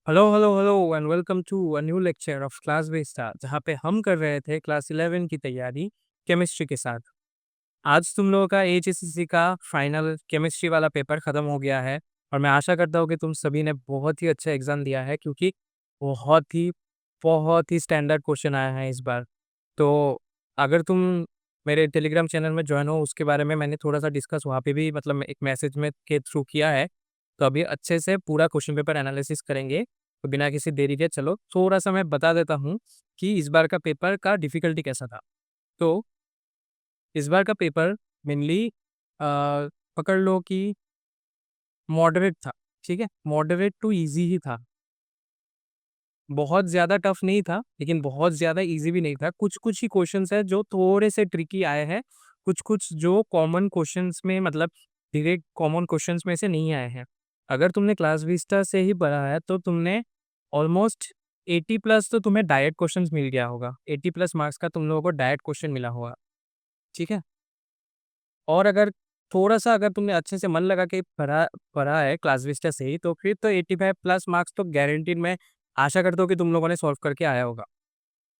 Hello hello hello and welcome to a new lecture of class Vesta, जहाँ पे हम कर रहे थे क्लास 11 की तैयारी केमिस्ट्री के साथ। आज तुम लोगों का एचएससीसी का फाइनल केमिस्ट्री वाला पेपर खत्म हो गया है और मैं आशा करता हूँ कि तुम सभी ने बहुत ही अच्छा एग्जाम दिया है, क्योंकि बहुत ही बहुत ही स्टैंडर्ड क्वेश्चन आया है इस बार। तो अगर तुम मेरे टेलीग्राम चैनल में ज्वाइन हो, उसके बारे में मैंने थोड़ा सा डिस्कस वहाँ पे भी मतलब एक मैसेज में के थ्रू किया है। तो अभी अच्छे से पूरा क्वेश्चन पेपर एनालिसिस करेंगे। तो बिना किसी देरी के चलो थोड़ा सा मैं बता देता हूँ कि इस बार का पेपर का डिफिकल्टी कैसा था। तो इस बार का पेपर मेनली पकड़ लो कि मॉडरेट था। ठीक है, मॉडरेट टू इजी ही था। बहुत ज़्यादा टफ नहीं था, लेकिन बहुत ज़्यादा इजी भी नहीं था। कुछ कुछ ही क्वेश्चंस है जो थोड़े से ट्रिकी आए हैं, कुछ कुछ जो कॉमन क्वेश्चंस में मतलब डायरेक्ट कॉमन क्वेश्चंस में से नहीं आए हैं। अगर तुमने क्लास विस्टा से ही पढ़ा है तो तुमने ऑलमोस्ट 80 प्लस तो तुम्हें डायरेक्ट क्वेश्चंस मिल गया होगा। 80 प्लस मार्क्स का तुम लोगों को डायरेक्ट क्वेश्चन मिला होगा। ठीक है, और अगर थोड़ा-सा अगर तुमने अच्छे से मन लगा के पढ़ा पढ़ा है क्लास विस्टा से ही, तो फिर तो 85 प्लस मार्क्स तो गारंटीड मैं आशा करता हूँ कि तुम लोगों ने सॉल्व करके आया होगा।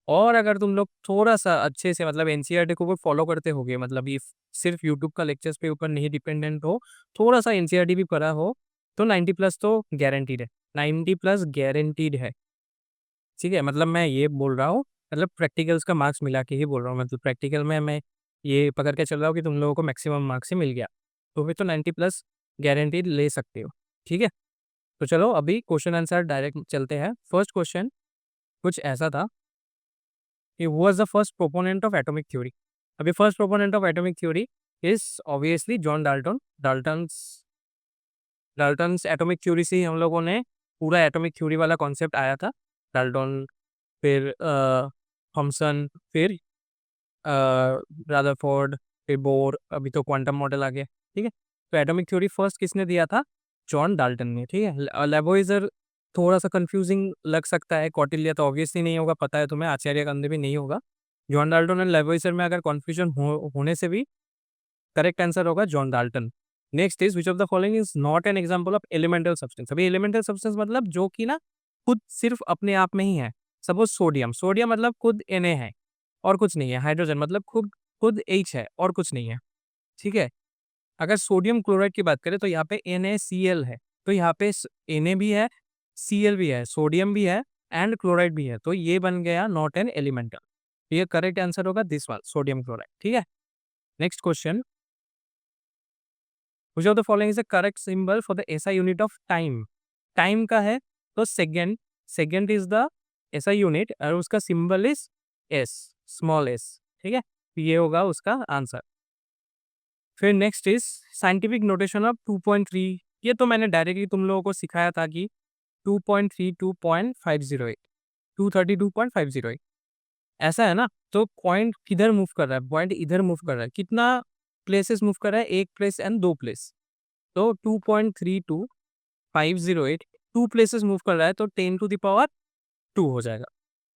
और अगर तुम लोग थोड़ा-सा अच्छे से मतलब एनसीईआरटी को भी फॉलो करते होगे, मतलब ये सिर्फ़ यूट्यूब का लेक्चर्स पे ऊपर नहीं डिपेंडेंट हो, थोड़ा-सा एनसीईआरटी भी पढ़ा हो, तो 90 प्लस तो गारंटीड है। 90 प्लस गारंटीड है। ठीक है? मतलब मैं ये बोल रहा हूँ, मतलब प्रैक्टिकल्स का मार्क्स मिला के ही बोल रहा हूँ। मतलब प्रैक्टिकल में मैं ये पकड़ के चल रहा हूँ कि तुम लोगों को मैक्सिमम मार्क्स ही मिल गया। तो फिर तो 90 प्लस गारंटीड ले सकते हो। ठीक है? तो चलो अभी क्वेश्चन आंसर डायरेक्ट चलते हैं। फर्स्ट क्वेश्चन कुछ ऐसा था कि who was the first proponent of atomic theory? अभी first proponent of atomic theory is obviously John Dalton. Dalton's atomic theory से ही हम लोगों ने पूरा एटॉमिक थ्योरी वाला कॉन्सेप्ट आया था। डाल्टन, फिर थॉमसन, फिर रदरफोर्ड, फिर बोर, अभी तो क्वांटम मॉडल आ गया। ठीक है? तो एटॉमिक थ्योरी फर्स्ट किसने दिया था? जॉन डाल्टन ने। ठीक है? लेबोइज़र थोड़ा-सा कन्फ्यूजिंग लग सकता है, कौटिल्य तो ऑब्वियसली नहीं होगा, पता है तुम्हें, आचार्य गंध भी नहीं होगा। जॉन डाल्टन एंड लेबोइज़र में अगर कन्फ्यूजन होने से भी करेक्ट आंसर होगा John Dalton. Next is which of the following is not an example of elemental substance? अभी एलिमेंटल सब्सटेंस मतलब जो कि ना खुद सिर्फ अपने आप में ही है। सपोज़ सोडियम, सोडियम मतलब खुद Na है और कुछ नहीं है। हाइड्रोजन मतलब खुद खुद H है और कुछ नहीं है। ठीक है? अगर सोडियम क्लोराइड की बात करें तो यहाँ पे NaCl है। तो यहाँ पे Na भी है, Cl भी है, सोडियम भी है एंड क्लोराइड भी है। तो ये बन गया नॉट एन एलिमेंटल। ये करेक्ट आंसर होगा दिस वन, सोडियम क्लोराइड। ठीक है? Next question, which of the following is the correct symbol for the SI unit of time? Time का है तो second, second is the SI unit और उसका symbol is S, small S. ठीक है, तो ये होगा उसका आंसर। फिर next is scientific notation of 2.3। ये तो मैंने डायरेक्टली तुम लोगों को सिखाया था कि 2.32.508, 232.508 ऐसा है ना। तो पॉइंट किधर मूव कर रहा है? पॉइंट इधर मूव कर रहा है। कितना प्लेसेस मूव कर रहा है? एक प्लेस एंड दो प्लेस। तो 2.32508 2 प्लेसेस मूव कर रहा है तो 10 टू द पावर 2 हो जाएगा।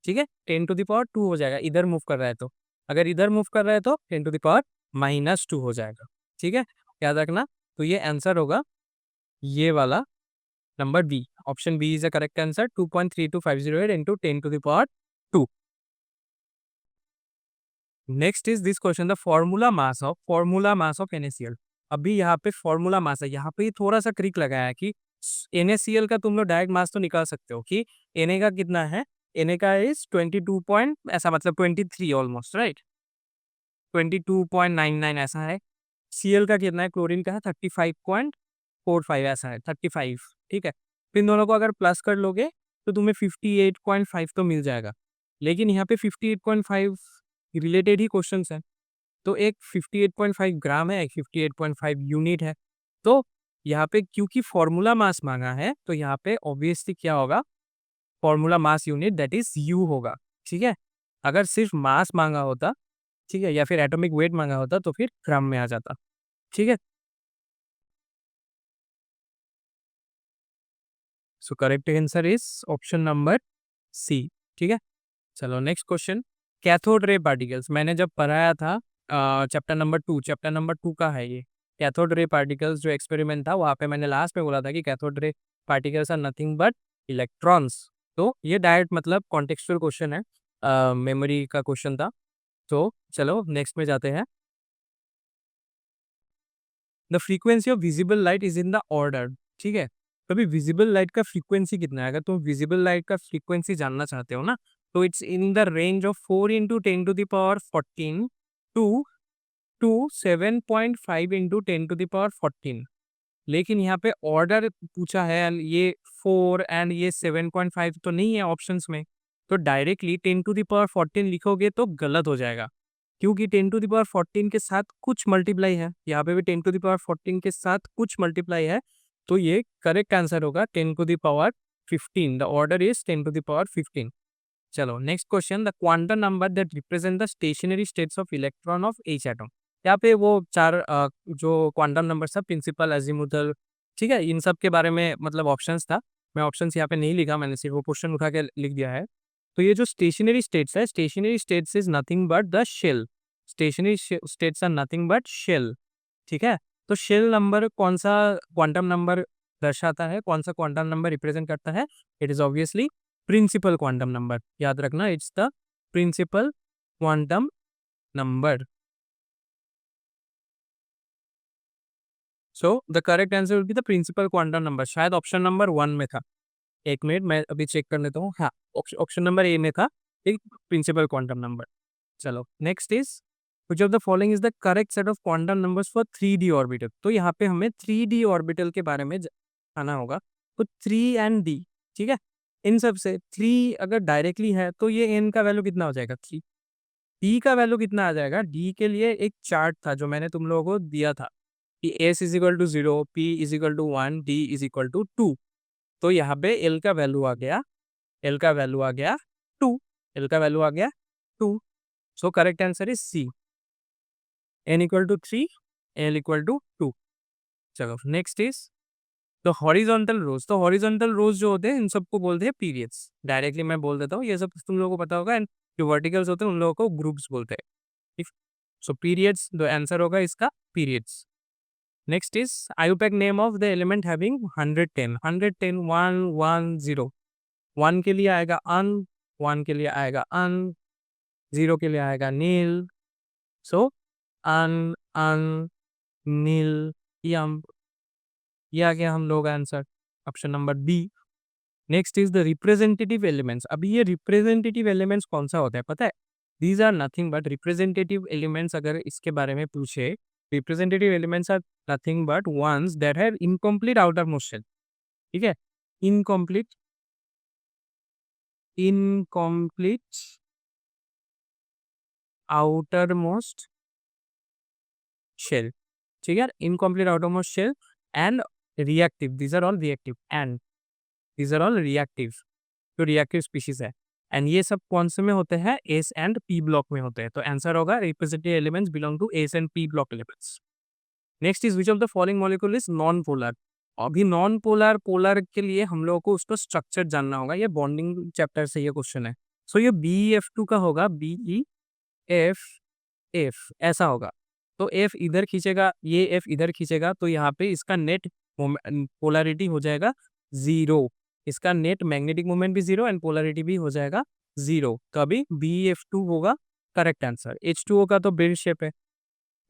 ठीक है? 10 टू द पावर 2 हो जाएगा, इधर मूव कर रहा है तो। अगर इधर मूव कर रहा है तो 10 टू द पावर -2 हो जाएगा। ठीक है? याद रखना। तो ये आंसर होगा ये वाला, number B. Option B is the correct answer, 2.32508 into 10 to the power 2। Next is this question, the formula mass of NaCl। अभी यहाँ पे फॉर्मूला मास है, यहाँ पे ही थोड़ा सा ट्रिक लगाया है कि NaCl का तुम लोग डायरेक्ट मास तो निकाल सकते हो कि Na का कितना है। Na का इज 22 पॉइंट ऐसा मतलब 23 ऑलमोस्ट राइट, 22.99 ऐसा है। Cl का कितना है? क्लोरीन का है 35.45 ऐसा है, 35। ठीक है, फिर इन दोनों को अगर प्लस कर लोगे तो तुम्हें 58.5 तो मिल जाएगा। लेकिन यहाँ पे 58.5 रिलेटेड ही क्वेश्चंस है। तो एक 58.5 ग्राम है, एक 58.5 यूनिट है। तो यहाँ पे क्योंकि फॉर्मूला मास मांगा है तो यहाँ पे ऑब्वियसली क्या होगा? Formula mass unit that is you होगा। ठीक है, अगर सिर्फ मास मांगा होता, ठीक है, या फिर एटॉमिक वेट मांगा होता तो फिर ग्राम में आ जाता। ठीक है, so correct answer is option number C. ठीक है, चलो next question. Cathode ray particles मैंने जब पढ़ाया था चैप्टर नंबर 2 का है ये। कैथोड रे पार्टिकल्स जो एक्सपेरिमेंट था वहाँ पे मैंने लास्ट में बोला था कि cathode ray particles are nothing but electrons. तो ये डायरेक्ट मतलब कॉन्टेक्चुअल क्वेश्चन है, मेमोरी का क्वेश्चन था। तो चलो नेक्स्ट में जाते हैं। The frequency of visible light is in the order. ठीक है, तो अभी विजिबल लाइट का फ्रीक्वेंसी कितना है? अगर तुम विजिबल लाइट का फ्रीक्वेंसी जानना चाहते हो ना, तो it's in the range of 4 × 10⁻14 to 7.5 × 10⁻14। लेकिन यहाँ पे ऑर्डर पूछा है and ये 4 एंड ये 7.5 तो नहीं है ऑप्शंस में, तो डायरेक्टली 10⁻14 लिखोगे तो गलत हो जाएगा, क्योंकि 10⁻14 के साथ कुछ मल्टीप्लाई है, यहाँ पे भी 10⁻14 के साथ कुछ मल्टीप्लाई है। तो ये करेक्ट आंसर होगा 10⁻15। The order is 10⁻15। चलो next question. The quantum number that represent the stationery states of electron of each atom. यहाँ पे वो चार जो क्वांटम नंबर था, प्रिंसिपल, अजीमुथल, ठीक है, इन सब के बारे में मतलब ऑप्शंस था। मैं ऑप्शंस यहाँ पे नहीं लिखा, मैंने सिर्फ वो क्वेश्चन उठा के लिख दिया है। तो ये जो स्टेशनरी स्टेट्स है, stationary states is nothing but the shell. Stationary states are nothing but shell. ठीक है, तो शेल नंबर कौन सा क्वांटम नंबर दर्शाता है, कौन सा क्वांटम नंबर रिप्रेजेंट करता है? It is obviously principal quantum number. याद रखना, it's the principal quantum number. So the correct answer will be the principal quantum number. शायद ऑप्शन नंबर 1 में था। एक मिनट, मैं अभी चेक कर लेता हूँ। हाँ, ऑप्शन नंबर ए में था एक प्रिंसिपल क्वांटम नंबर। चलो next is which of the following is the correct set of quantum numbers for 3D orbital. तो यहाँ पे हमें 3D ऑर्बिटल के बारे में आना होगा। तो 3 एंड D, ठीक है, इन सब से 3 अगर डायरेक्टली है तो ये n का वैल्यू कितना हो जाएगा 3। D का वैल्यू कितना आ जाएगा? D के लिए एक चार्ट था जो मैंने तुम लोगों को दिया था कि S is equal to 0, P is equal to 1, D is equal to 2। तो यहाँ पे L का वैल्यू आ गया, L का वैल्यू आ गया 2, L का वैल्यू आ गया 2। So correct answer is C, n equal to 3, L equal to 2। चलो नेक्स्ट इज तो हॉरिजॉन्टल रोज। तो हॉरिजॉन्टल रोज जो होते हैं इन सबको बोलते हैं पीरियड्स। डायरेक्टली मैं बोल देता हूँ, ये सब तुम लोगों को पता होगा। एंड जो वर्टिकल्स होते हैं उन लोगों को ग्रुप्स बोलते हैं, ठीक। सो पीरियड्स, जो आंसर होगा इसका periods. Next is IUPAC name of the element having 110। 110, 1 1 0। 1 के लिए आएगा अन, 1 के लिए आएगा अन, 0 के लिए आएगा नील। सो अन अन नील, ये आ गया हम लोग answer, option number B. Next is the representative elements. अभी ये रिप्रेजेंटेटिव एलिमेंट्स कौन सा होता है पता है? These are nothing but representative elements. अगर इसके बारे में पूछे, representative elements are nothing but ones that have incomplete outermost shell. ठीक है, incomplete incomplete outermost shell. ठीक है, incomplete outermost shell and reactive, these are all reactive, and these are all reactive, जो reactive species है। And ये सब कौन से में होते हैं? एस एंड पी ब्लॉक में होते हैं। तो आंसर होगा representative elements belong to S and P block elements. Next is which of the following molecule is non polar. अभी नॉन पोलर पोलर के लिए हम लोगों को उसका स्ट्रक्चर जानना होगा। ये बॉन्डिंग चैप्टर से ये क्वेश्चन है। सो ये BeF2 का होगा, BeF, ऐसा होगा। तो F इधर खींचेगा, ये F इधर खींचेगा, तो यहाँ पे इसका नेट पोलैरिटी हो जाएगा 0। इसका नेट मैग्नेटिक मोमेंट भी 0 एंड पोलैरिटी भी हो जाएगा 0। तो अभी BeF2 होगा करेक्ट आंसर। H2O का तो बेल शेप है,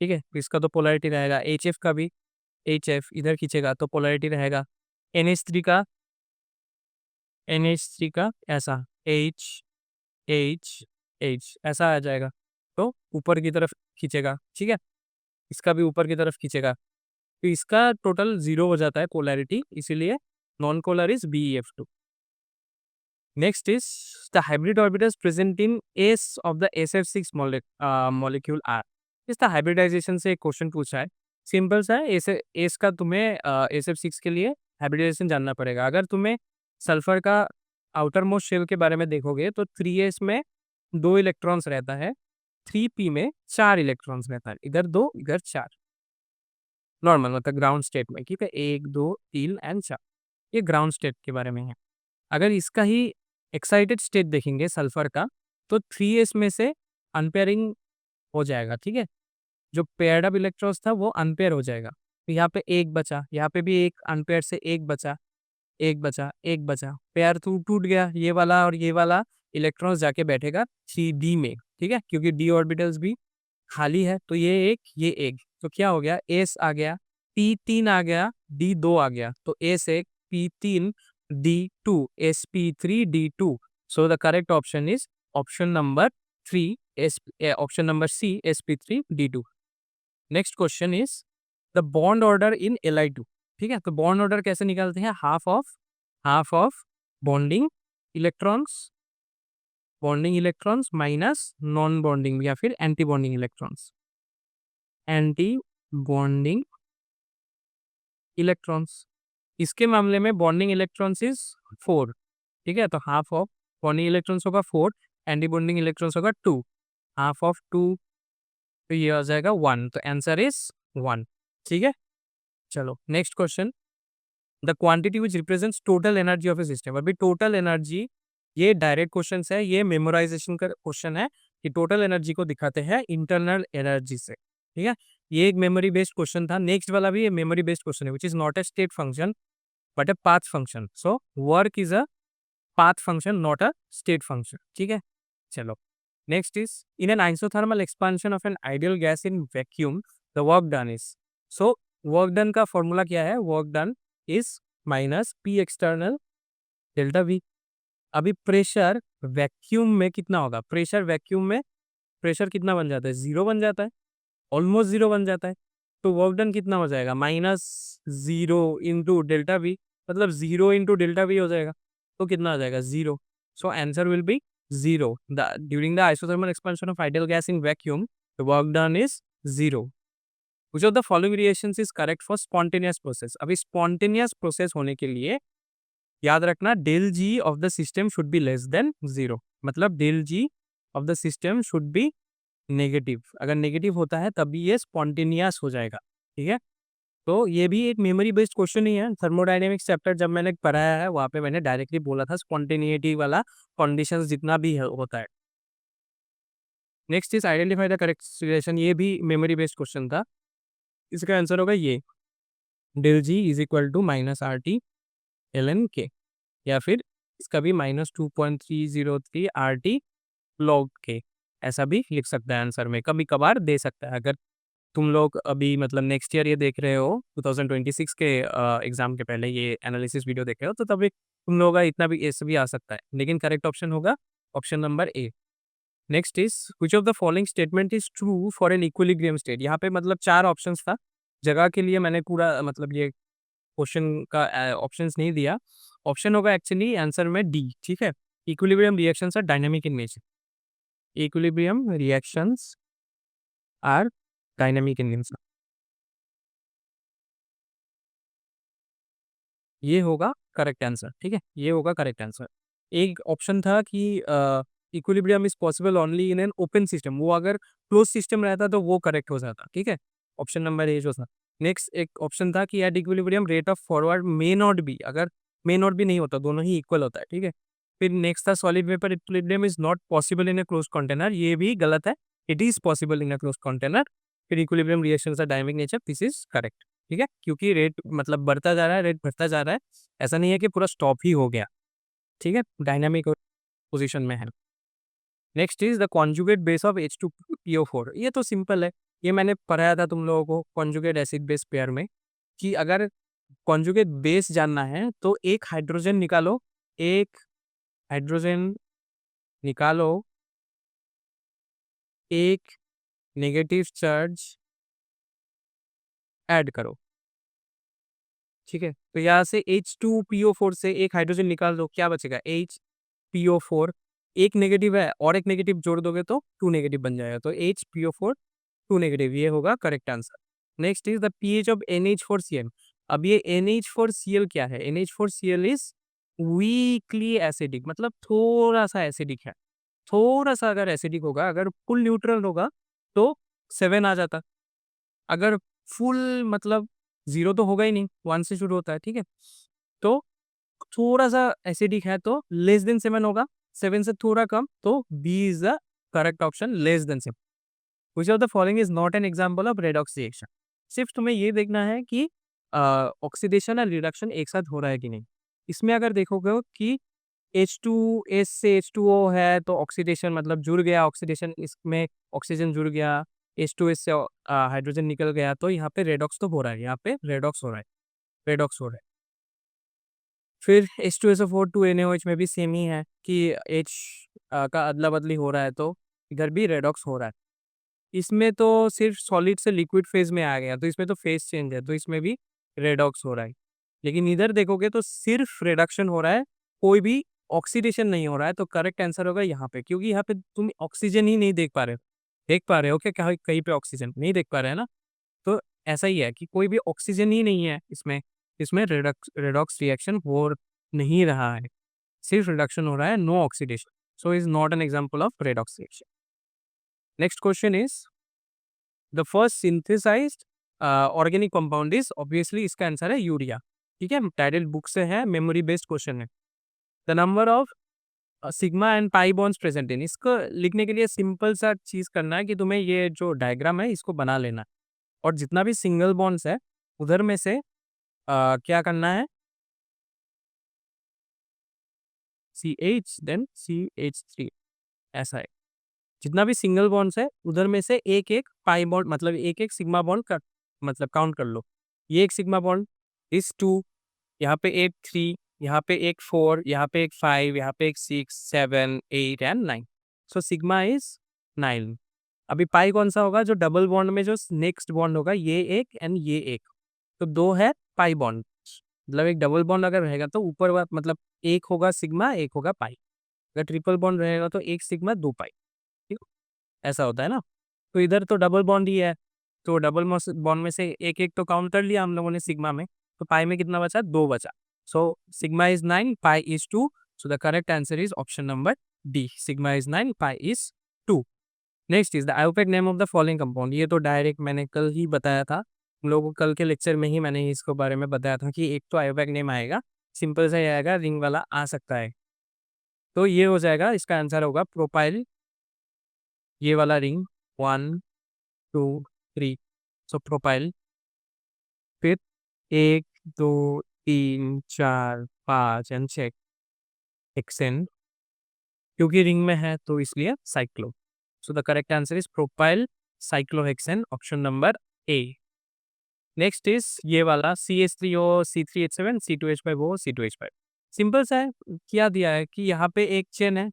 ठीक है, इसका तो पोलैरिटी रहेगा। HF का भी, HF इधर खींचेगा तो पोलैरिटी रहेगा। NH3 का ऐसा H H H ऐसा आ जाएगा, तो ऊपर की तरफ खींचेगा, ठीक है, इसका भी ऊपर की तरफ खींचेगा, तो इसका टोटल 0 हो जाता है पोलैरिटी, इसीलिए non polar is BeF2। Next is the hybrid orbitals present in S of the SF6 molecule are. इस द हाइब्रिडाइजेशन से एक क्वेश्चन पूछा है, सिंपल सा है। एस का तुम्हें SF6 के लिए हाइब्रिडाइजेशन जानना पड़ेगा। अगर तुम्हें सल्फर का आउटर मोस्ट शेल के बारे में देखोगे तो 3s में 2 इलेक्ट्रॉन्स रहता है, 3p में 4 इलेक्ट्रॉन्स रहता है, इधर 2 इधर 4, नॉर्मल मतलब ग्राउंड स्टेट में, ठीक है, 1 2 3 एंड 4, ये ग्राउंड स्टेट के बारे में है। अगर इसका ही एक्साइटेड स्टेट देखेंगे सल्फर का, तो 3s में से अनपेयरिंग हो जाएगा, ठीक है, जो पेयर्ड अप इलेक्ट्रॉन्स था वो अनपेयर हो जाएगा। तो यहाँ पे एक बचा, यहाँ पे भी एक अनपेयर से एक बचा, एक बचा, एक बचा, पेयर टूट गया, ये वाला और ये वाला इलेक्ट्रॉन्स जाके बैठेगा थ्री डी में, ठीक है, क्योंकि डी ऑर्बिटल्स भी खाली है, तो ये एक, तो क्या हो गया, एस आ गया, पी तीन आ गया, डी दो आ गया, तो एस एक, पी तीन, D two, S P three, D two. So the correct option is option number three, S, option number C, S P three, D two. Next question is the bond order in Li2. ठीक है, तो bond order कैसे निकालते हैं, half of bonding electrons, minus non bonding या फिर anti bonding electrons, anti bonding electrons. इसके मामले में बॉन्डिंग इलेक्ट्रॉन्स इज 4. ठीक है, तो हाफ ऑफ बॉन्डिंग इलेक्ट्रॉन्स होगा 4, एंटी बॉन्डिंग इलेक्ट्रॉन्स होगा 2, हाफ ऑफ 2, तो ये आ जाएगा 1, तो आंसर इज 1. ठीक है, चलो next question. The quantity which represents total energy of a system. अभी टोटल एनर्जी, ये डायरेक्ट क्वेश्चन है, ये मेमोराइजेशन का क्वेश्चन है कि टोटल एनर्जी को दिखाते हैं इंटरनल एनर्जी से. ठीक है, ये एक मेमोरी बेस्ड क्वेश्चन था. नेक्स्ट वाला भी मेमोरी बेस्ड क्वेश्चन है, which is not a state function but a path function. So work is a path function, not a state function. ठीक है, चलो next is in an isothermal expansion of an ideal gas in vacuum the work done is. So work done का formula क्या है, work done is minus P external delta we. अभी pressure vacuum में कितना होगा, प्रेशर वैक्यूम में pressure कितना बन जाता है, जीरो बन जाता है, ऑलमोस्ट जीरो बन जाता है. तो वर्क डन कितना हो जाएगा, minus zero into delta we, मतलब जीरो इंटू डेल्टा वी हो जाएगा, तो कितना आ जाएगा, zero. So answer will B zero. During the isothermal expansion of ideal gas in vacuum the work done is zero. Which of the following reactions is correct for spontaneous process. अभी spontaneous process होने के लिए याद रखना del G of the system should be less than zero, मतलब del G of the system should be negative. अगर negative होता है तभी ये स्पॉन्टेनियस हो जाएगा. ठीक है, तो ये भी एक मेमोरी बेस्ड क्वेश्चन ही है. थर्मोडायनेमिक्स चैप्टर जब मैंने पढ़ाया है वहाँ पे मैंने डायरेक्टली बोला था स्पॉन्टेनिटी वाला कंडीशंस जितना भी होता है. Next is identify the correct situation. ये भी मेमोरी बेस्ड क्वेश्चन था. इसका आंसर होगा ये, del G is equal to minus R T L N K, या फिर इसका भी -2.303 आर टी लॉग के, ऐसा भी लिख सकता है आंसर में, कभी कभार दे सकता है. अगर तुम लोग अभी मतलब नेक्स्ट ईयर ये देख रहे हो 2026 के एग्जाम के पहले ये एनालिसिस वीडियो देख रहे हो, तो तभी तुम लोगों का इतना भी ऐसे भी आ सकता है, लेकिन करेक्ट ऑप्शन होगा option number A. Next is which of the following statement is true for an equilibrium state. यहाँ पे मतलब चार ऑप्शंस था, जगह के लिए मैंने पूरा मतलब ये क्वेश्चन का ऑप्शंस नहीं दिया. ऑप्शन होगा एक्चुअली आंसर में डी. ठीक है, equilibrium reactions are dynamic in nature. Equilibrium reactions are dynamic in nature, ये होगा करेक्ट आंसर. ठीक है, ये होगा करेक्ट आंसर. एक ऑप्शन था कि equilibrium is possible only in an open system, वो अगर क्लोज सिस्टम रहता तो वो करेक्ट हो जाता. ठीक है, ऑप्शन नंबर ए जो था. नेक्स्ट एक ऑप्शन था कि at equilibrium rate of forward may not be, अगर मे नॉट भी नहीं होता, दोनों ही इक्वल होता है. ठीक है, फिर नेक्स्ट था solid vapour equilibrium is not possible in a close container, ये भी गलत है, it is possible in a close container. फिर equilibrium reactions are dynamic nature, this is correct. ठीक है, क्योंकि रेट मतलब बढ़ता जा रहा है, रेट बढ़ता जा रहा है, ऐसा नहीं है कि पूरा स्टॉप ही हो गया. ठीक है, डायनामिक पोजीशन में है. Next is the conjugate base of H2PO4. ये तो सिंपल है, ये मैंने पढ़ाया था तुम लोगों को कॉन्जुगेट एसिड बेस पेयर में, कि अगर कॉन्जुगेट बेस जानना है तो एक हाइड्रोजन निकालो, एक हाइड्रोजन निकालो, एक नेगेटिव चार्ज ऐड करो. ठीक है, तो यहाँ से H2PO4 से एक हाइड्रोजन निकाल दो, क्या बचेगा, HPO4. एक नेगेटिव है और एक नेगेटिव जोड़ दोगे तो 2 नेगेटिव बन जाएगा, तो HPO4 2 नेगेटिव, ये होगा correct answer. Next is the pH of NH4Cl. अब ये NH4Cl क्या है, NH4Cl इज वीकली एसिडिक, मतलब थोड़ा सा एसिडिक है. थोड़ा सा अगर एसिडिक होगा, अगर फुल न्यूट्रल होगा तो 7 आ जाता, अगर फुल मतलब जीरो तो होगा ही नहीं, 1 से शुरू होता है. ठीक है, तो थोड़ा सा एसिडिक है तो लेस देन 7 होगा, 7 से थोड़ा कम, तो B is the correct option, less than 7. Which of the following is not an example of redox reaction. सिर्फ तुम्हें ये देखना है कि ऑक्सीडेशन और रिडक्शन एक साथ हो रहा है कि नहीं. इसमें अगर देखोगे कि H2S से H2O है तो ऑक्सीडेशन मतलब जुड़ गया, ऑक्सीडेशन इसमें ऑक्सीजन जुड़ गया, H2S से हाइड्रोजन निकल गया, तो यहाँ पे रेडॉक्स तो हो रहा है, यहाँ पे रेडॉक्स हो रहा है, रेडॉक्स हो रहा है। फिर H2SO4 टू NaOH में भी सेम ही है कि H का अदला बदली हो रहा है, तो इधर भी रेडॉक्स हो रहा है। इसमें तो सिर्फ सॉलिड से लिक्विड फेज में आ गया, तो इसमें तो फेज चेंज है, तो इसमें भी रेडॉक्स हो रहा है। लेकिन इधर देखोगे तो सिर्फ रिडक्शन हो रहा है, कोई भी ऑक्सीडेशन नहीं हो रहा है, तो करेक्ट आंसर होगा यहाँ पे, क्योंकि यहाँ पे तुम ऑक्सीजन ही नहीं देख पा रहे हो। देख पा रहे हो क्या कहीं कहीं पे ऑक्सीजन नहीं देख पा रहे हैं ना? तो ऐसा ही है कि कोई भी ऑक्सीजन ही नहीं है इसमें, इसमें रेडॉक्स रिएक्शन हो नहीं रहा है, सिर्फ रिडक्शन हो रहा है, no oxidation, so is not an example of redox reaction. Next question is the first synthesized organic compound is, obviously इसका आंसर है यूरिया। ठीक है, टाइटल बुक से है, मेमोरी बेस्ड क्वेश्चन है। The number of sigma and pi bonds present in, इसको लिखने के लिए सिंपल सा चीज करना है कि तुम्हें ये जो डायग्राम है इसको बना लेना है, और जितना भी सिंगल बॉन्ड्स है उधर में से क्या करना है, CH देन CH3, ऐसा है। जितना भी सिंगल बॉन्ड्स है उधर में से एक एक पाई बॉन्ड मतलब एक एक सिग्मा बॉन्ड का मतलब काउंट कर लो। ये एक सिग्मा बॉन्ड इज 2, यहाँ पे एक 3, यहाँ पे एक 4, यहाँ पे एक 5, यहाँ पे एक 6, 7, 8 एंड 9। So sigma is 9। अभी पाई कौन सा होगा, जो डबल बॉन्ड में जो नेक्स्ट बॉन्ड होगा, ये एक एंड ये एक, तो दो है पाई बॉन्ड। मतलब एक डबल बॉन्ड अगर रहेगा तो ऊपर मतलब एक होगा सिग्मा, एक होगा पाई। अगर ट्रिपल बॉन्ड रहेगा तो एक सिग्मा दो पाई, ठीक, ऐसा होता है ना। तो इधर तो डबल बॉन्ड ही है, तो डबल बॉन्ड में से एक एक तो काउंट कर लिया हम लोगों ने सिग्मा में, तो पाई में कितना बचा, दो बचा। So sigma is 9, pi is 2, so the correct answer is option number D, sigma is 9, pi is 2। Next is the IUPAC name of the following compound, ये तो डायरेक्ट मैंने कल ही बताया था, हम लोगों को कल के लेक्चर में ही मैंने इसके बारे में बताया था कि एक तो आयोपेक नेम आएगा, सिंपल सा ही आएगा, रिंग वाला आ सकता है, तो ये हो जाएगा, इसका आंसर होगा प्रोपाइल, ये वाला रिंग 1 2 3, सो प्रोपाइल। फिर 1 2 3 4 5 एंड 6 हेक्सेन, क्योंकि रिंग में है तो इसलिए cyclo, so the correct answer is propyl cyclohexane, option number A. Next is ये वाला CH3O C3H7 C2H5O C2H5, simple सा है, क्या दिया है कि यहाँ पे एक चेन है,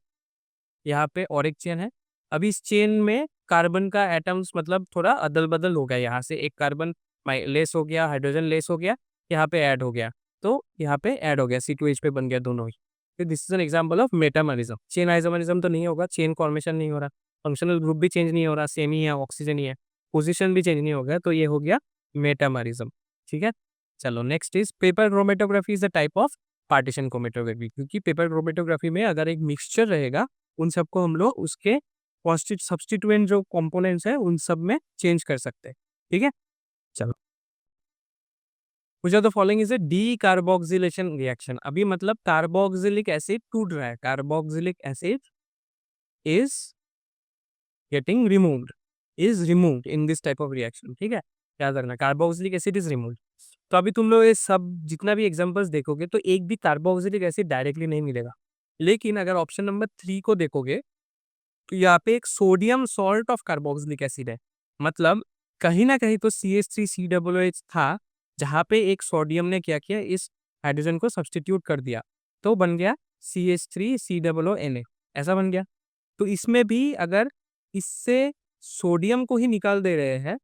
यहाँ पे और एक चेन है। अभी इस चेन में कार्बन का एटम्स मतलब थोड़ा अदल बदल हो गया, यहाँ से एक कार्बन लेस हो गया, हाइड्रोजन लेस हो गया, यहाँ पे ऐड हो गया, तो यहाँ पे ऐड हो गया, C2H पे बन गया दोनों ही। तो this is an example of metamerism. Chain isomerism तो नहीं होगा, चेन फॉर्मेशन नहीं हो रहा, फंक्शनल ग्रुप भी चेंज नहीं हो रहा, सेम ही है, ऑक्सीजन ही है, पोजिशन भी चेंज नहीं हो गया, तो ये हो गया मेटामरिज्म। ठीक है, चलो next is paper chromatography is the type of partition chromatography, क्योंकि पेपर क्रोमेटोग्राफी में अगर एक मिक्सचर रहेगा, उन सबको हम लोग उसके सब्स्टिट्यूएंट जो कंपोनेंट्स है उन सब में चेंज कर सकते हैं। ठीक है, चलो which of the following is a decarboxylation reaction, अभी मतलब कार्बोक्सिलिक एसिड टूट रहा है, carboxylic acid is getting removed, is removed in this type of reaction. ठीक है, याद रखना कार्बोक्सिलिक एसिड इज रिमूव्ड। तो अभी तुम लोग ये सब जितना भी एग्जांपल्स देखोगे तो एक भी कार्बोक्सिलिक एसिड डायरेक्टली नहीं मिलेगा, लेकिन अगर ऑप्शन नंबर 3 को देखोगे तो यहाँ पे एक sodium salt of carboxylic acid है, मतलब कहीं ना कहीं तो CH3COOH था, जहाँ पे एक सोडियम ने क्या किया, इस हाइड्रोजन को सब्स्टिट्यूट कर दिया, तो बन गया CH3COONA, ऐसा बन गया। तो इसमें भी अगर इससे सोडियम को ही निकाल दे रहे हैं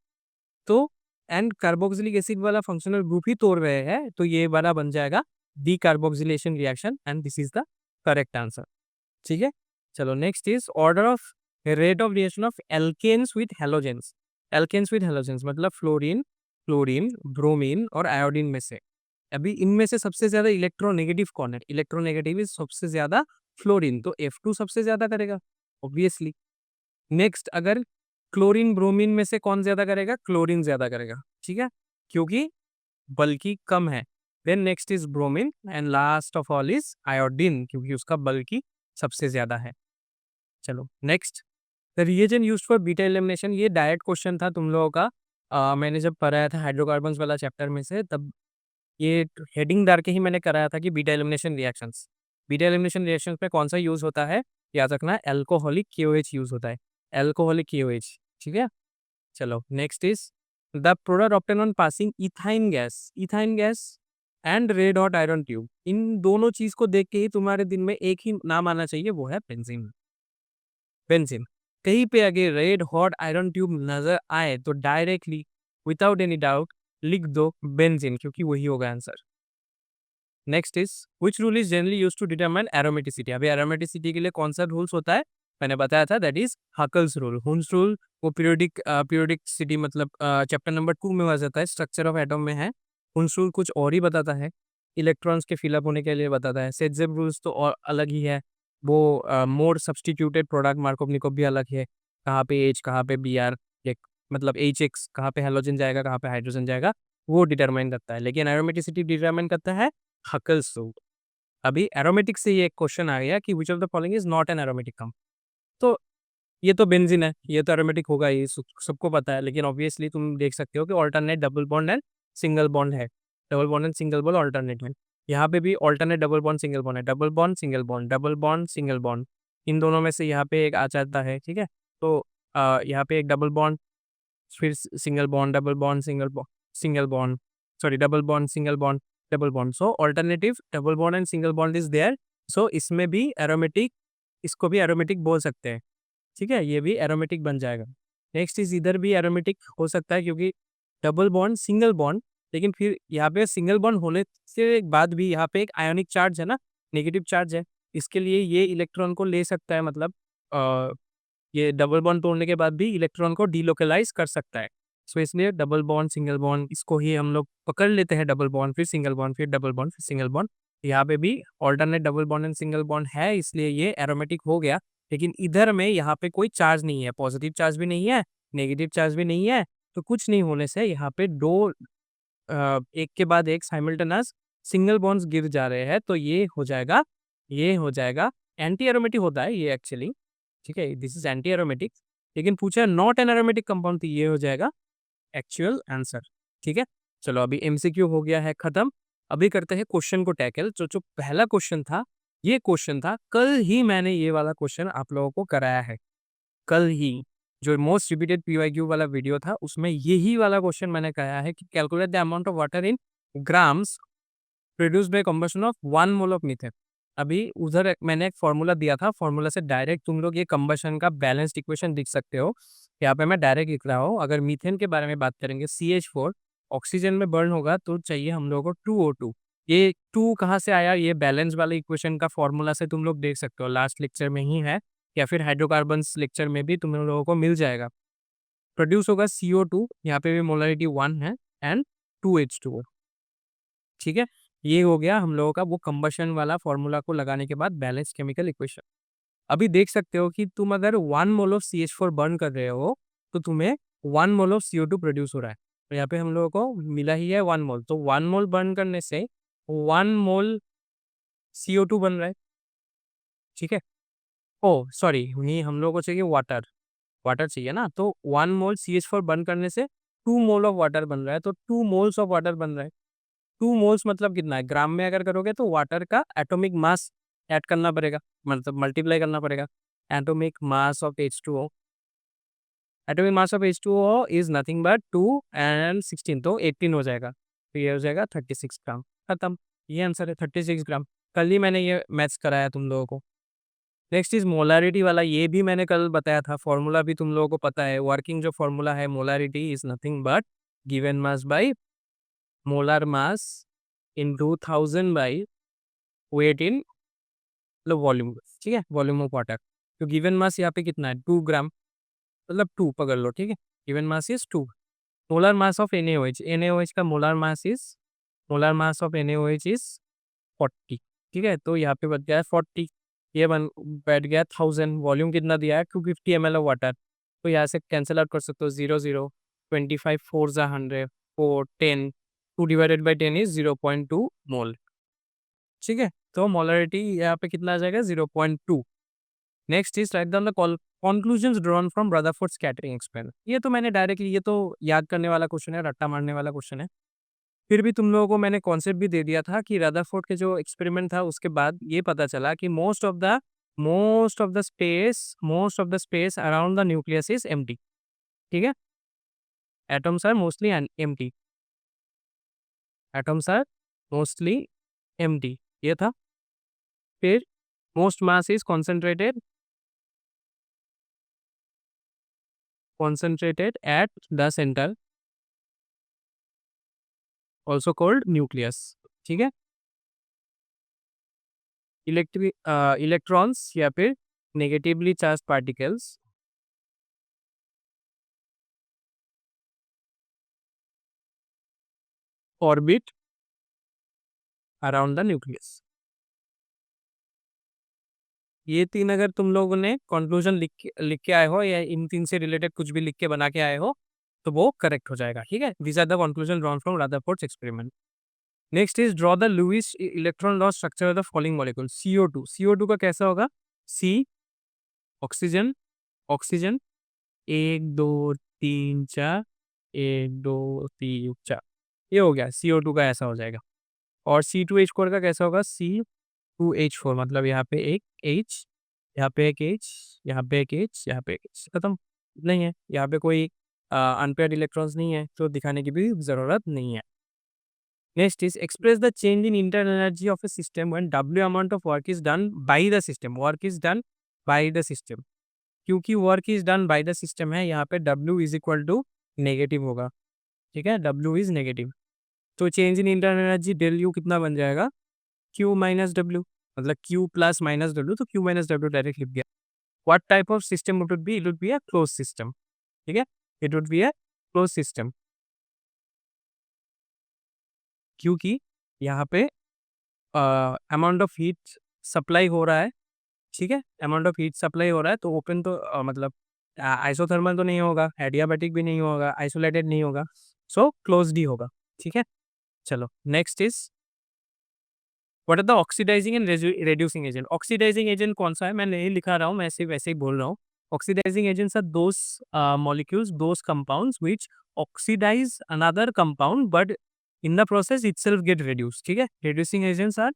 तो एंड कार्बोक्सिलिक एसिड वाला फंक्शनल ग्रुप ही तोड़ रहे हैं, तो ये वाला बन जाएगा decarboxylation reaction and this is the correct answer. ठीक है, चलो next is order of rate of reaction of alkenes with halogens. Alkenes with halogens मतलब फ्लोरीन, क्लोरीन, ब्रोमीन और आयोडीन में से अभी इनमें से सबसे ज्यादा इलेक्ट्रोनेगेटिव कौन है, इलेक्ट्रोनेगेटिव इज सबसे ज्यादा फ्लोरीन, तो F2 सबसे ज्यादा करेगा ऑब्वियसली। नेक्स्ट अगर क्लोरीन ब्रोमीन में से कौन ज्यादा करेगा, क्लोरीन ज्यादा करेगा, ठीक है, क्योंकि बल्कि कम है। Then next is bromine and last of all is iodine, क्योंकि उसका बल्कि सबसे ज्यादा है। चलो next, the reagent used for beta elimination, ये डायरेक्ट क्वेश्चन था तुम लोगों का, मैंने जब पढ़ाया था हाइड्रोकार्बन्स वाला चैप्टर में से, तब ये हेडिंग डाल के ही मैंने कराया था कि beta elimination reactions. Beta elimination reactions में कौन सा यूज़ होता है, याद रखना, अल्कोहलिक KOH यूज़ होता है, अल्कोहलिक KOH, ठीक है? चलो next is the product obtain on passing ethyne gas and red hot iron tube. इन दोनों चीज़ को देख के ही तुम्हारे दिन में एक ही नाम आना चाहिए, वो है बेंजीन। बेंजीन। कहीं पे अगर रेड हॉट आयरन ट्यूब नज़र आए तो डायरेक्टली विदाउट एनी डाउट लिख दो बेंजीन, क्योंकि वही होगा answer. Next is which rule is generally used to determine aromaticity. अभी एरोमेटिसिटी के लिए कौन सा रूल्स होता है, मैंने बताया था, that is Huckel's rule. Hund's rule वो पीरियोडिकसिटी मतलब चैप्टर नंबर 2 में आ जाता है, स्ट्रक्चर ऑफ एटम में है। हुन्स रूल कुछ और ही बताता है, इलेक्ट्रॉन्स के फिलअप होने के लिए बताता है। सेट्जेब रूल्स तो और अलग ही है, वो मोर सब्सटीट्यूटेड प्रोडक्ट मार्कोव-निकोव भी अलग है, कहाँ पे एच कहाँ पे Br, एक मतलब HX कहाँ पे हैलोजन जाएगा कहाँ पे हाइड्रोजन जाएगा, वो डिटरमाइन करता है। लेकिन एरोमेटिसिटी डिटरमाइन करता है हकल्स रूल। अभी एरोमेटिक से ये एक क्वेश्चन आ गया कि which of the following is not an aromatic compound. तो ये तो बेंजीन है, ये तो एरोमेटिक होगा ही, सबको पता है। लेकिन ऑब्वियसली तुम देख सकते हो कि alternate double bond and single bond है, double bond and single bond alternate में। यहाँ पे भी alternate double bond single bond है, double bond single bond, double bond single bond, इन दोनों में से यहाँ पे एक आ जाता है, ठीक है। तो यहाँ पे एक डबल बॉन्ड, फिर single bond, double bond, single bond, sorry double bond, single bond, double bond. So alternative double bond and single bond is there. So इसमें भी एरोमेटिक, इसको भी एरोमेटिक बोल सकते हैं, ठीक है, ये भी एरोमेटिक बन जाएगा। नेक्स्ट इज इधर भी एरोमेटिक हो सकता है, क्योंकि डबल बॉन्ड सिंगल बॉन्ड, लेकिन फिर यहाँ पे सिंगल बॉन्ड होने से बाद भी यहाँ पे एक आयोनिक चार्ज है ना, नेगेटिव चार्ज है, इसके लिए ये इलेक्ट्रॉन को ले सकता है, मतलब ये डबल बॉन्ड तोड़ने के बाद भी इलेक्ट्रॉन को डीलोकलाइज कर सकता है। सो इसलिए डबल बॉन्ड सिंगल बॉन्ड इसको ही हम लोग पकड़ लेते हैं, डबल बॉन्ड फिर सिंगल बॉन्ड फिर डबल बॉन्ड फिर सिंगल बॉन्ड। यहाँ पे भी alternate double bond and single bond है, इसलिए ये एरोमेटिक हो गया। लेकिन इधर में यहाँ पे कोई चार्ज नहीं है, पॉजिटिव चार्ज भी नहीं है, नेगेटिव चार्ज भी नहीं है, तो कुछ नहीं होने से यहाँ पे दो एक के बाद एक साइमल्टेनियस सिंगल बॉन्ड्स गिर जा रहे हैं, तो ये हो जाएगा एंटी एरोमेटिक होता है ये एक्चुअली, ठीक है, दिस इज एंटी एरोमेटिक। लेकिन पूछा है नॉट एन एरोमेटिक कंपाउंड, तो ये हो जाएगा एक्चुअल आंसर, ठीक है। चलो अभी MCQ हो गया है खत्म। अभी करते हैं क्वेश्चन को टैकल। जो पहला क्वेश्चन था, ये क्वेश्चन था, कल ही मैंने ये वाला क्वेश्चन आप लोगों को कराया है, कल ही, जो मोस्ट रिपीटेड PYQ वाला वीडियो था उसमें यही वाला क्वेश्चन मैंने कराया है कि calculate the amount of water in grams produce by combustion of 1 mole of methane. अभी उधर मैंने एक फॉर्मूला दिया था, फॉर्मूला से डायरेक्ट तुम लोग ये कंबशन का बैलेंस्ड इक्वेशन लिख सकते हो। यहाँ पे मैं डायरेक्ट लिख रहा हूँ। अगर मीथेन के बारे में बात करेंगे, CH4 ऑक्सीजन में बर्न होगा तो चाहिए हम लोगों को 2O2। ये 2 कहाँ से आया, ये बैलेंस वाले इक्वेशन का फॉर्मूला से तुम लोग देख सकते हो, लास्ट लेक्चर में ही है, या फिर हाइड्रोकार्बन्स लेक्चर में भी तुम लोगों को मिल जाएगा। प्रोड्यूस होगा CO2, यहाँ पे भी मोलरिटी 1 है, एंड 2H2O, ठीक है। ये हो गया हम लोगों का वो कंबशन वाला फॉर्मूला को लगाने के बाद बैलेंस केमिकल इक्वेशन। अभी देख सकते हो कि तुम अगर 1 मोल ऑफ CH4 बर्न कर रहे हो तो तुम्हें 1 मोल ऑफ CO2 प्रोड्यूस हो रहा है। तो यहाँ पे हम लोगों को मिला ही है 1 मोल, तो 1 मोल बर्न करने से 1 मोल CO2 बन रहा है, ठीक है। ओ सॉरी, नहीं, हम लोगों को चाहिए वाटर, वाटर चाहिए ना, तो 1 मोल CH4 बर्न करने से 2 मोल ऑफ वाटर बन रहा है, तो 2 मोल्स ऑफ वाटर बन रहा है। 2 मोल्स मतलब कितना है, ग्राम में अगर करोगे तो वाटर का एटॉमिक मास ऐड करना पड़ेगा, मतलब मल्टीप्लाई करना पड़ेगा। Atomic mass of H2O, atomic mass of H2O is nothing but 2 and 16, तो 18 हो जाएगा, तो ये हो जाएगा 36 ग्राम। खत्म, ये आंसर है 36 ग्राम। कल ही मैंने ये मैथ्स कराया तुम लोगों को। नेक्स्ट इज मोलारिटी वाला, ये भी मैंने कल बताया था, फॉर्मूला भी तुम लोगों को पता है। वर्किंग जो फॉर्मूला है molarity is nothing but given mass by molar mass into 1000 by weight in मतलब वॉल्यूम, ठीक है, वॉल्यूम ऑफ वाटर। तो गिवन मास यहाँ पे कितना है, 2 ग्राम, मतलब 2 पकड़ लो, ठीक है। Given mass is 2। Molar mass of NaOH, NaOH का molar mass of NaOH is 40, ठीक है। तो यहाँ पे बच गया है 40, ये बन बैठ गया 1000। वॉल्यूम कितना दिया है, 250 ml ऑफ वाटर, तो यहाँ से कैंसिल आउट कर सकते हो, 0 0, 25 4 जा 100, 4 10, 2 डिवाइडेड बाई 10 इज 0.2 मोल, ठीक है। तो मोलरिटी यहाँ पे कितना आ जाएगा, 0.2। Next is write down the conclusions drawn from Rutherford scattering experiment. ये तो मैंने डायरेक्टली, ये तो याद करने वाला क्वेश्चन है, रट्टा मारने वाला क्वेश्चन है। फिर भी तुम लोगों को मैंने कॉन्सेप्ट भी दे दिया था कि रदरफोर्ड के जो एक्सपेरिमेंट था उसके बाद ये पता चला कि most of the space around the nucleus is empty. ठीक है, atoms are mostly empty, atoms are mostly empty, ये था। फिर most mass is concentrated at the center, also called nucleus। ठीक है, इलेक्ट्रॉन्स या फिर negatively charge particles orbit around the nucleus. ये तीन अगर तुम लोगों ने कंक्लूजन लिख के आए हो या इन तीन से रिलेटेड कुछ भी लिख के बना के आए हो तो वो करेक्ट हो जाएगा। ठीक है, these are the conclusion drawn from Rutherford's experiment. Next is draw the Lewis electron loss structure of the following molecule. CO2, CO2 का कैसा होगा? सी, ऑक्सीजन, ऑक्सीजन, 1 2 3 4, 1 2 3 4, ये हो गया CO2 का, ऐसा हो जाएगा। और C2H4 का कैसा होगा? C2H4, मतलब यहाँ पे एक H, यहाँ पे एक H, यहाँ पे एक H, यहाँ पे एक H, खत्म। नहीं है यहाँ पे कोई अनपेयर्ड इलेक्ट्रॉन्स नहीं है तो दिखाने की भी ज़रूरत नहीं है। Next is express the change in internal energy of a system when W amount of work is done by the system. Work is done by the system, क्योंकि work is done by the system है, यहाँ पे W is equal to negative होगा। ठीक है, W is negative, तो change in internal energy del U कितना बन जाएगा? Q माइनस डब्ल्यू, मतलब Q प्लस माइनस डब्ल्यू, तो Q माइनस डब्ल्यू डायरेक्ट लिख दिया। What type of system it would be? It would be a close system. ठीक है, it would be a close system, क्योंकि यहाँ पे अमाउंट ऑफ हीट सप्लाई हो रहा है। ठीक है, अमाउंट ऑफ हीट सप्लाई हो रहा है तो ओपन तो मतलब आइसोथर्मल तो नहीं होगा, एडियाबैटिक भी नहीं होगा, आइसोलेटेड नहीं होगा, सो क्लोज्ड ही होगा। ठीक है, चलो next is what are the oxidising and reducing agent. Oxidising agent कौन सा है? मैं नहीं लिखा रहा हूँ, मैं सिर्फ वैसे ही बोल रहा हूँ। Oxidizing agents are those molecules, those compounds which oxidize another compound but in the process itself get reduced। ठीक है, reducing agents are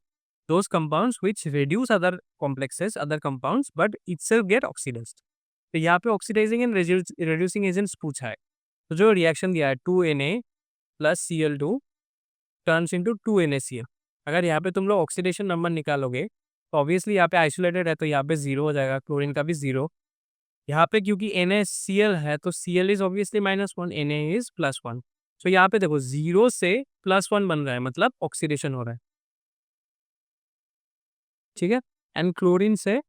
those compounds which reduce other complexes, other compounds but itself get oxidized। तो यहाँ पे oxidising and reducing agents पूछा है, तो जो reaction दिया है 2Na plus Cl2 turns into 2NaCl। अगर यहाँ पे तुम लोग ऑक्सीडेशन नंबर निकालोगे तो ऑब्वियसली यहाँ पे आइसोलेटेड है तो यहाँ पे 0 हो जाएगा, क्लोरीन का भी 0। यहाँ पे क्योंकि NaCl है तो Cl is obviously -1, Na is +1। तो यहाँ पे देखो 0 से +1 बन रहा है, मतलब ऑक्सीडेशन हो रहा है। ठीक है, एंड क्लोरीन से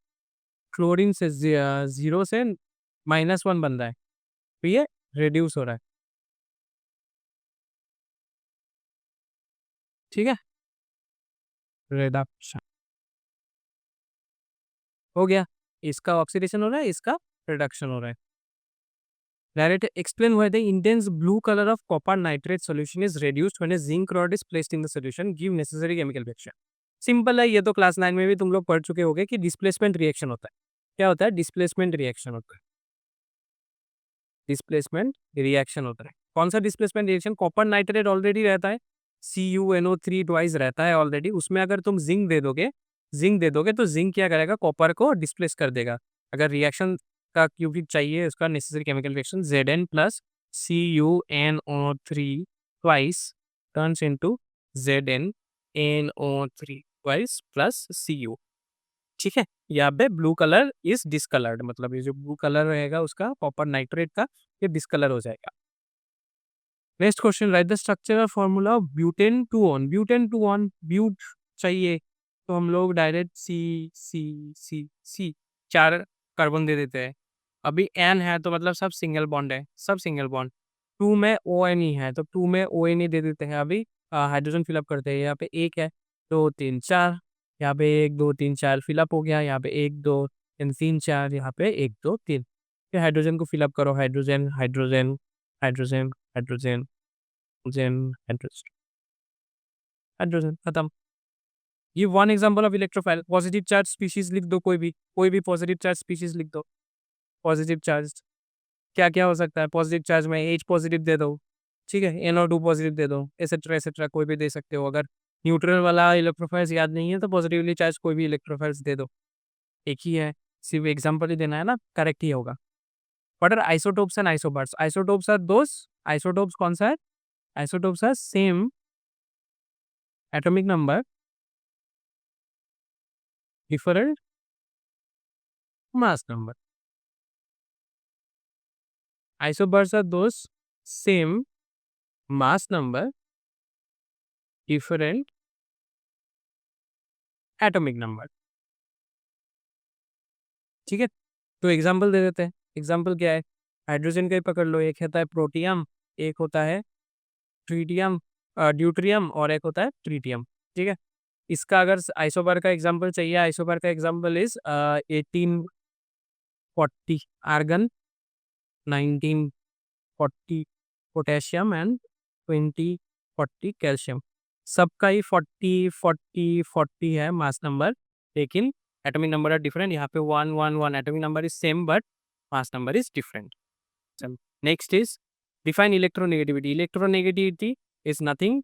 0 से -1 बन रहा है, तो ये रिड्यूस हो रहा है। ठीक है, रिडक्शन हो गया, इसका ऑक्सीडेशन हो रहा है, इसका रिडक्शन हो रहा है। Narrator explain why the intense blue color of copper nitrate solution is reduced when a zinc rod is placed in the solution. Give necessary chemical reaction। Simple है, ये तो क्लास 9 में भी तुम लोग पढ़ चुके होंगे कि डिस्प्लेसमेंट रिएक्शन होता है। क्या होता है? डिस्प्लेसमेंट रिएक्शन होता है। डिस्प्लेसमेंट रिएक्शन होता है। कौन सा displacement reaction? Copper nitrate already रहता है, CuNO3 ट्वाइस रहता है ऑलरेडी, उसमें अगर तुम जिंक दे दोगे तो जिंक क्या करेगा? कॉपर को डिस्प्लेस कर देगा। अगर रिएक्शन का क्यूबिक चाहिए, उसका necessary chemical reaction Zn plus CuNO3 twice turns into ZnNO3 twice plus Cu। ठीक है, यहाँ पे ब्लू कलर इज डिसकलर्ड, मतलब ये जो ब्लू कलर रहेगा उसका कॉपर नाइट्रेट का, ये डिसकलर हो जाएगा। Next question, write the structural formula of butane 2 one. Butane 2 one, ब्यूट चाहिए तो हम लोग डायरेक्ट सी सी सी सी 4 कार्बन दे देते हैं। अभी एन है तो मतलब सब सिंगल बॉन्ड है, सब सिंगल बॉन्ड। 2 में ON ही है तो 2 में ON दे देते हैं। अभी हाइड्रोजन फिलअप करते हैं, यहाँ पे 1 है, 2 3 4, यहाँ पे 1 2 3 4 फिलअप हो गया, यहाँ पे 1 2 3 4, यहाँ पे 1 2 3। फिर हाइड्रोजन को फिलअप करो, hydrogen hydrogen hydrogen hydrogen hydrogen hydrogen hydrogen, खत्म। ये one example of electrophile. Positive charge species लिख दो, कोई भी पॉजिटिव चार्ज स्पीशीज लिख दो। पॉजिटिव चार्ज क्या क्या हो सकता है? पॉजिटिव चार्ज में H पॉजिटिव दे दो, ठीक है, NO2 पॉजिटिव दे दो, एसेट्रा एसेट्रा कोई भी दे सकते हो। अगर न्यूट्रल वाला इलेक्ट्रोफाइल्स याद नहीं है तो पॉजिटिवली चार्ज कोई भी इलेक्ट्रोफाइल्स दे दो, एक ही है, सिर्फ एग्जाम्पल ही देना है ना, करेक्ट ही होगा। What are isotopes and isobars? Isotopes are those, isotopes कौन सा है? Isotopes are same atomic number, different mass number. Isobars are those same mass number, different atomic number। ठीक है, तो एग्जाम्पल दे देते हैं। एग्जाम्पल क्या है? हाइड्रोजन का ही पकड़ लो, एक होता है प्रोटियम, एक होता है ट्रीटियम, ड्यूट्रियम, और एक होता है ट्रीटियम। ठीक है, इसका अगर आइसोबार का एग्जाम्पल चाहिए, आइसोबार का example is 1840 argon, 1940 potassium and 2040 calcium. सबका ही 40 है मास नंबर, लेकिन एटॉमिक नंबर आर डिफरेंट। यहाँ पे 1 1 1 atomic number is same but mass number is different. चलो, next is define electronegativity. Electronegativity is nothing.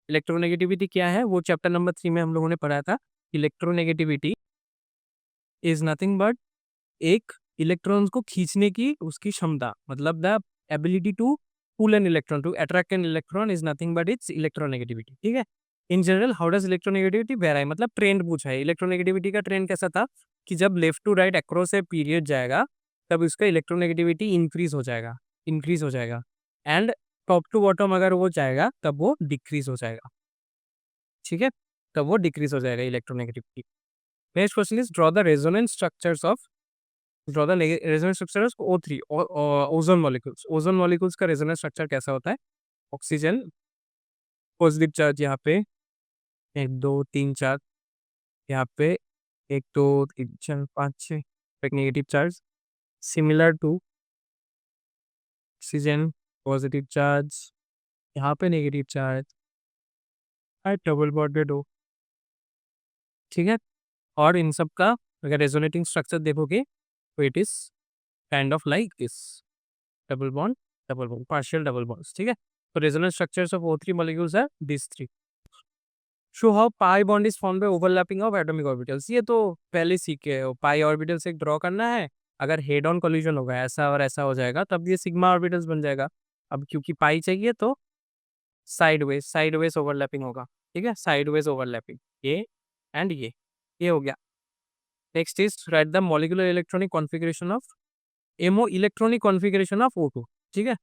Electronegativity क्या है वो चैप्टर नंबर 3 में हम लोगों ने पढ़ा था। इलेक्ट्रोनेगेटिविटी इज नथिंग बट एक इलेक्ट्रॉन्स को खींचने की उसकी क्षमता, मतलब the ability to pull an electron, to attract an electron is nothing but its electronegativity. ठीक है, in general how does electronegativity vary, मतलब ट्रेंड पूछा है। इलेक्ट्रोनेगेटिविटी का ट्रेंड कैसा था कि जब left to right across a period जाएगा तब उसका इलेक्ट्रोनेगेटिविटी इंक्रीज हो जाएगा एंड टॉप टू बॉटम अगर वो जाएगा तब वो डिक्रीज हो जाएगा। ठीक है, तब वो डिक्रीज हो जाएगा electronegativity. Next question is draw the resonance structures of, draw the resonance structure of O3, ozone molecules. Ozone molecules का रेजोनेंस स्ट्रक्चर कैसा होता है? ऑक्सीजन पॉजिटिव चार्ज यहाँ पे 1 2 3 4, यहाँ पे 1 2 3 4 5 6, एक negative charge similar to oxygen positive charge, यहाँ पे नेगेटिव चार्ज, डबल बॉन्डेड हो। ठीक है, और इन सब का अगर रेजोनेटिंग स्ट्रक्चर देखोगे तो it is kind of like this, double bond partial double bonds. ठीक है, तो resonance structures of O3 molecules are this three. Show how pi bond is formed by overlapping of atomic orbitals. ये तो पहले सीखे हो, पाई ऑर्बिटल से draw करना है, अगर हेड ऑन कोलिजन होगा ऐसा और ऐसा हो जाएगा तब ये सिग्मा ऑर्बिटल्स बन जाएगा। अब क्योंकि पाई चाहिए तो साइडवेज ओवरलैपिंग होगा। ठीक है, साइडवेज ओवरलैपिंग, ये एंड ये हो गया। Next is write the molecular electronic configuration of MO, electronic configuration of O2। ठीक है,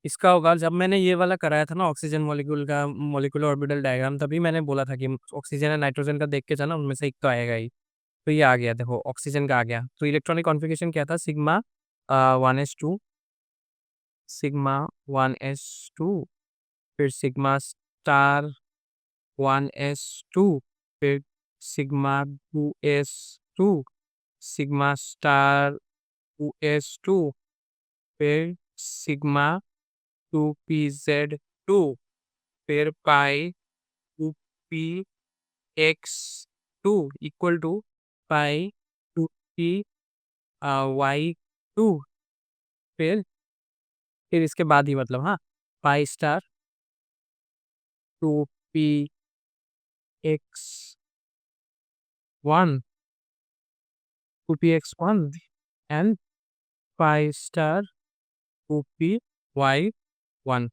इसका होगा जब मैंने ये वाला कराया था ना ऑक्सीजन मॉलिक्यूल का मॉलिक्यूलर ऑर्बिटल डायग्राम, तभी मैंने बोला था कि ऑक्सीजन और नाइट्रोजन का देख के जाना, उनमें से एक तो आएगा ही। तो ये आ गया, देखो ऑक्सीजन का आ गया। तो इलेक्ट्रॉनिक कॉन्फ़िगरेशन क्या था? सिग्मा 1s2, सिग्मा 1s2, फिर सिग्मा स्टार 1s2, फिर sigma 2s2, sigma star 2s2, फिर सिग्मा 2pz2, फिर पाई 2px2 equal to pi 2py2, फिर इसके बाद ही मतलब, हाँ, pi star 2px1, 2px1 and pi star 2py1।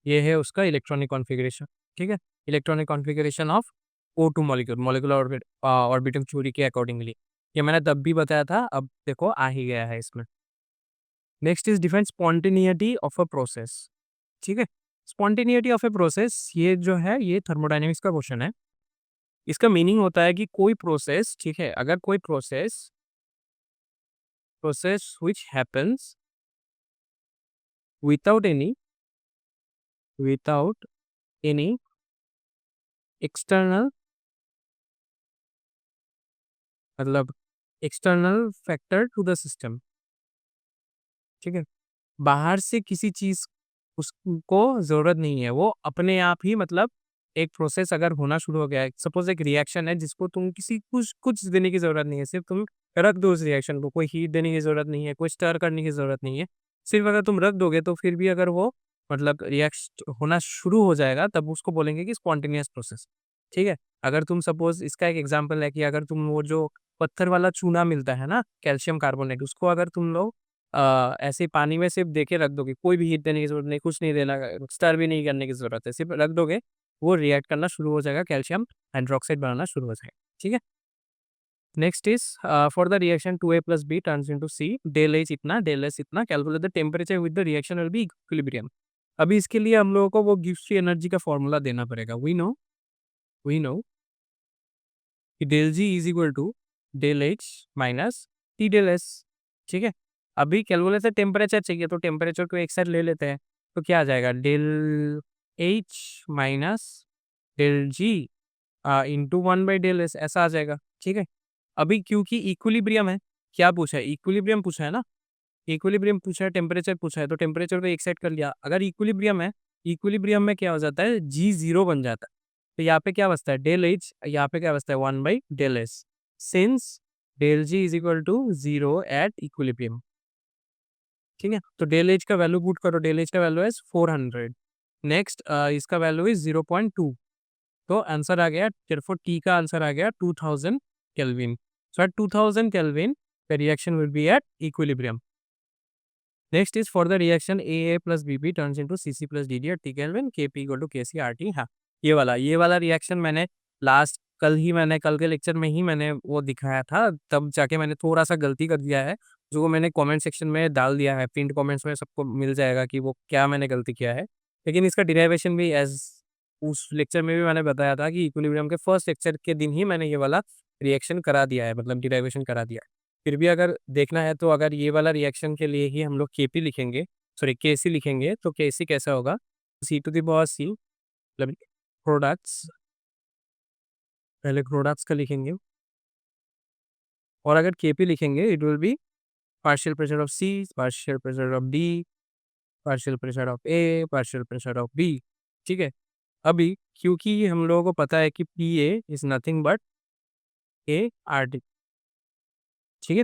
ये है उसका इलेक्ट्रॉनिक कॉन्फ़िगरेशन। ठीक है, electronic configuration of O2 molecule, molecular orbital theory के अकॉर्डिंगली। ये मैंने तब भी बताया था, अब देखो आ ही गया है इसमें। Next is define spontaneity of a process. ठीक है, स्पॉन्टेनिटी ऑफ ए प्रोसेस, ये जो है ये थर्मोडायनेमिक्स का क्वेश्चन है। इसका मीनिंग होता है कि कोई प्रोसेस, ठीक है, अगर कोई process process which happens without any external, मतलब external factor to the system. ठीक है, बाहर से किसी चीज उसको जरूरत नहीं है, वो अपने आप ही, मतलब एक प्रोसेस अगर होना शुरू हो गया है, सपोज एक रिएक्शन है जिसको तुम किसी कुछ कुछ देने की जरूरत नहीं है, सिर्फ तुम रख दो उस रिएक्शन को, कोई हीट देने की जरूरत नहीं है, कोई स्टर करने की जरूरत नहीं है, सिर्फ अगर तुम रख दोगे तो फिर भी अगर वो मतलब रिएक्ट होना शुरू हो जाएगा तब उसको बोलेंगे कि स्पॉन्टेनियस प्रोसेस। ठीक है? अगर तुम सपोज़ इसका एक एग्ज़ाम्पल है कि अगर तुम वो जो पत्थर वाला चूना मिलता है ना, कैल्शियम कार्बोनेट, उसको अगर तुम लोग ऐसे ही पानी में सिर्फ दे के रख दोगे, कोई भी हीट देने की ज़रूरत नहीं, कुछ नहीं देना, स्टर भी नहीं करने की ज़रूरत है, सिर्फ रख दोगे, वो रिएक्ट करना शुरू हो जाएगा, कैल्शियम हाइड्रॉक्साइड बनाना शुरू हो जाएगा। ठीक है? Next is for the reaction 2A + B turns into C, del H इतना, डेल S इतना, calculate the temperature with the reaction will be equilibrium. अभी इसके लिए हम लोगों को वो गिब्स फ्री एनर्जी का फॉर्मूला देना पड़ेगा। वी नो कि del G is equal to del H minus T del S। ठीक है? अभी कैलकुलेट द टेम्परेचर चाहिए तो टेम्परेचर को एक साइड ले लेते हैं। तो क्या आ जाएगा del H minus del G into 1/डेल S ऐसा आ जाएगा। ठीक है? अभी क्योंकि इक्विलिब्रियम है, क्या पूछा है? इक्विलिब्रियम पूछा है ना? इक्विलिब्रियम पूछा है, टेम्परेचर पूछा है, तो टेम्परेचर को एक साइड कर लिया। अगर इक्विलिब्रियम है, इक्विलिब्रियम में क्या हो जाता है? G 0 बन जाता है। तो यहाँ पे क्या बचता है? डेल H, यहाँ पे क्या बचता है? 1/डेल S। Since del G is equal to 0 at equilibrium. ठीक है? तो डेल H का वैल्यू पुट करो, डेल H का वैल्यू है 400। नेक्स्ट इसका वैल्यू इज़ 0.2। तो आंसर आ गया, therefore T का आंसर आ गया 2000 kelvin. So at 2000 kelvin the reaction will be at equilibrium. Next is for the reaction AA plus BB turns into CC plus DD at T Kelvin, KP equal to KC RT। हाँ, ये वाला reaction मैंने कल के lecture में ही मैंने वो दिखाया था, तब जाके मैंने थोड़ा-सा गलती कर दिया है, जो मैंने कमेंट सेक्शन में डाल दिया है, पिन्ड कमेंट्स में सबको मिल जाएगा कि वो क्या मैंने गलती किया है। लेकिन इसका डेरिवेशन भी उस लेक्चर में भी मैंने बताया था कि इक्विलिब्रियम के फर्स्ट लेक्चर के दिन ही मैंने ये वाला रिएक्शन करा दिया है, मतलब डेरिवेशन करा दिया है। फिर भी अगर देखना है तो अगर ये वाला रिएक्शन के लिए ही हम लोग केपी लिखेंगे, सॉरी केसी लिखेंगे, तो केसी कैसा होगा? C⁻C मतलब प्रोडक्ट्स, पहले प्रोडक्ट्स का लिखेंगे और अगर केपी लिखेंगे it will be partial pressure of C, partial pressure of D, partial pressure of A, partial pressure of B. ठीक है? अभी क्योंकि हम लोगों को पता है कि P A is nothing but A R D. ठीक है?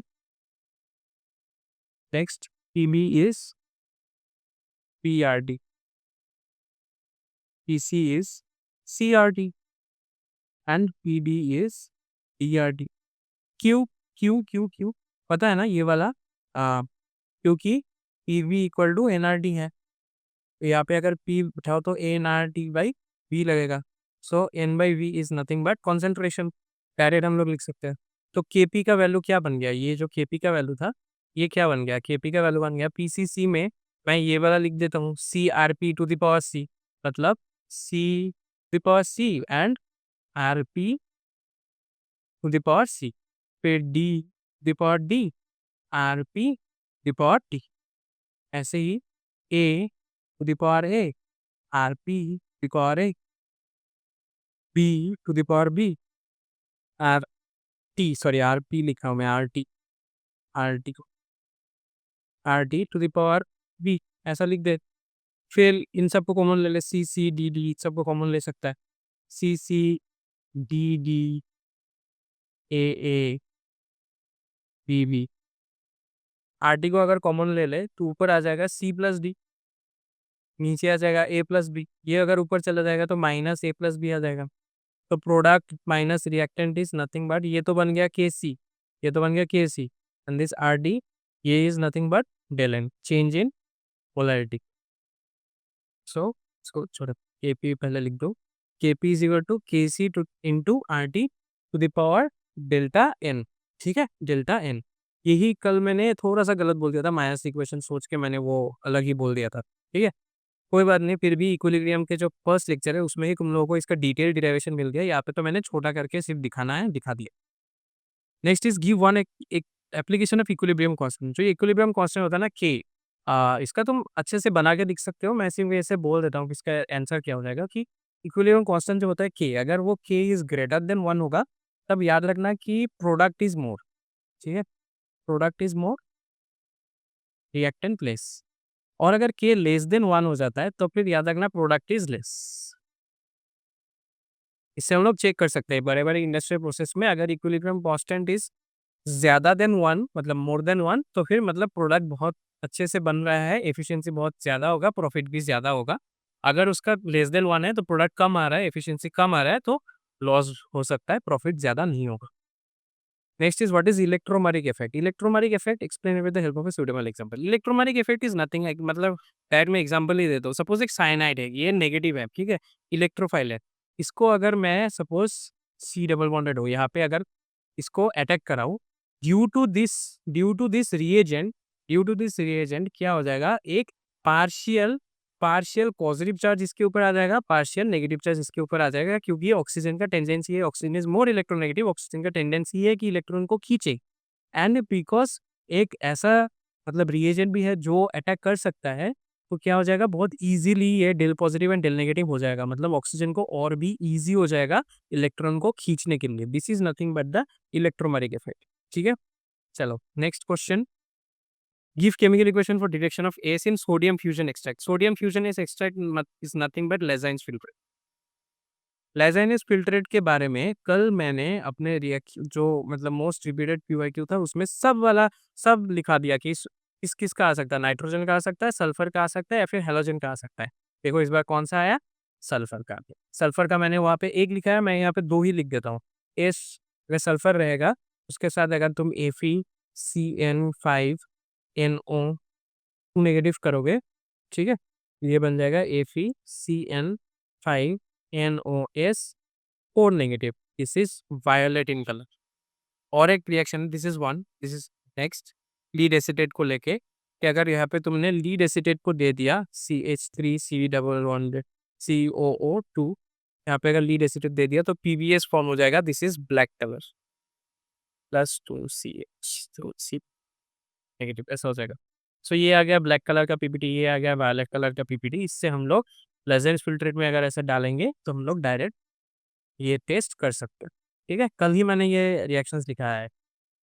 Next P B is P R D, P C is C R D and P D is D R D. क्यों क्यों क्यों क्यों पता है ना ये वाला? क्योंकि P V equal to N R D है, तो यहाँ पे अगर पी उठाओ तो N R T by V लगेगा। So N by V is nothing but concentration, direct हम लोग लिख सकते हैं। तो केपी का वैल्यू क्या बन गया? ये जो केपी का वैल्यू था, ये क्या बन गया? केपी का वैल्यू बन गया पीसीसी में, मैं ये वाला लिख देता हूँ, C R P to the power C, मतलब C to the power C and R P to the power C, फिर D to the power D, R P to the power T. ऐसे ही A to the power A, R P to the power A, B to the power B, R T, sorry R P लिखा हूँ मैं, R T, R T को R T to the power B ऐसा लिख दे। फिर इन सबको कॉमन ले ले, सी सी डी डी सबको कॉमन ले सकता है, C C D D A A B B. R T को अगर कॉमन ले ले तो ऊपर आ जाएगा सी प्लस डी, नीचे आ जाएगा ए प्लस बी, ये अगर ऊपर चला जाएगा तो माइनस ए प्लस बी आ जाएगा। तो product minus reactant is nothing but, ये तो बन गया के सी, ये तो बन गया K C and this R D, ये is nothing but del N, change in polarity. So इसको छोड़ो, के पी पहले लिख दो, के P is equal to K C to into R T to the power delta N. ठीक है? डेल्टा एन, यही कल मैंने थोड़ा सा गलत बोल दिया था, माइनस इक्वेशन सोच के मैंने वो अलग ही बोल दिया था। ठीक है? कोई बात नहीं, फिर भी इक्विलिब्रियम के जो फर्स्ट लेक्चर है उसमें ही तुम लोगों को इसका डिटेल डेरिवेशन मिल गया, यहाँ पे तो मैंने छोटा करके सिर्फ दिखाना है, दिखा दिया। नेक्स्ट इज गिव वन एक एप्लीकेशन ऑफ इक्विलिब्रियम कांस्टेंट। जो इक्विलिब्रियम कांस्टेंट होता है ना के, इसका तुम अच्छे से बना के दिख सकते हो, मैं इसी वजह से बोल देता हूँ कि इसका आंसर क्या हो जाएगा कि इक्विलिब्रियम कांस्टेंट जो होता है के, अगर वो के इज ग्रेटर देन 1 होगा तब याद रखना कि प्रोडक्ट इज मोर। ठीक है? Product is more, reactant less. और अगर के लेस देन 1 हो जाता है तो फिर याद रखना प्रोडक्ट इज लेस। इससे हम लोग चेक कर सकते हैं बड़े-बड़े इंडस्ट्रियल प्रोसेस में, अगर इक्विलिब्रियम कांस्टेंट इज ज़्यादा देन वन मतलब मोर देन वन, तो फिर मतलब प्रोडक्ट बहुत अच्छे से बन रहा है, एफिशिएंसी बहुत ज़्यादा होगा, प्रॉफिट भी ज़्यादा होगा। अगर उसका लेस देन वन है तो प्रोडक्ट कम आ रहा है, एफिशिएंसी कम आ रहा है, तो लॉस हो सकता है, प्रॉफिट ज़्यादा नहीं होगा। Next is what is electromagnetic effect? Electromagnetic effect explained with the help of a suitable example. Electromagnetic effect is nothing like मतलब डायरेक्ट मैं एग्जांपल ही देता हूँ। सपोज एक साइनाइड है, ये नेगेटिव है, ठीक है, इलेक्ट्रोफाइल है। इसको अगर मैं सपोज सी डबल बॉन्डेड हो, यहाँ पे अगर इसको अटैक कराऊँ, due to this due to this reagent due to this reagent क्या हो जाएगा, एक पार्शियल पार्शियल पॉजिटिव चार्ज इसके ऊपर आ जाएगा, पार्शियल नेगेटिव चार्ज इसके ऊपर आ जाएगा, क्योंकि ये ऑक्सीजन का टेंडेंसी है, oxygen is more electronegative, oxygen का टेंडेंसी है कि इलेक्ट्रॉन को खींचे। एंड बिकॉज एक ऐसा मतलब रिएजेंट भी है जो अटैक कर सकता है, तो क्या हो जाएगा, बहुत इजीली ये del positive and del negative हो जाएगा, मतलब ऑक्सीजन को और भी इजी हो जाएगा इलेक्ट्रॉन को खींचने के लिए। This is nothing but the electromagnetic effect. ठीक है, चलो next question. Give chemical equation for detection of S in sodium fusion extract. Sodium fusion is extract is nothing but Lassaigne's filtrate. Lassaigne's filtrate के बारे में कल मैंने अपने reaction जो मतलब मोस्ट रिपीटेड पीवाईक्यू था उसमें सब वाला सब लिखा दिया कि किस किस का आ सकता है, नाइट्रोजन का आ सकता है, सल्फर का आ सकता है या फिर हेलोजन का आ सकता है। देखो इस बार कौन सा आया, सल्फर का। सल्फर का मैंने वहाँ पे एक लिखा है, मैं यहाँ पे दो ही लिख देता हूँ। एस अगर सल्फर रहेगा उसके साथ अगर तुम FeCN5NO नेगेटिव करोगे, ठीक है, ये बन जाएगा FeCN5NOS और negative. This is violet in colour. और एक reaction, this is one, this is next, lead acetate को लेके कि अगर यहाँ पे तुमने लीड एसीटेट को दे दिया CH3C+1CO2, यहाँ पे अगर लीड एसीटेट दे दिया तो PbS फॉर्म हो जाएगा। This is black colour +2CH, तो C नेगेटिव ऐसा हो जाएगा। सो ये आ गया ब्लैक कलर का पीपीटी, ये आ गया वायलेट कलर का पीपीटी। इससे हम लोग लेजेंड्स फिल्ट्रेट में अगर ऐसे डालेंगे तो हम लोग डायरेक्ट ये टेस्ट कर सकते हैं। ठीक है, कल ही मैंने ये रिएक्शंस दिखाया है,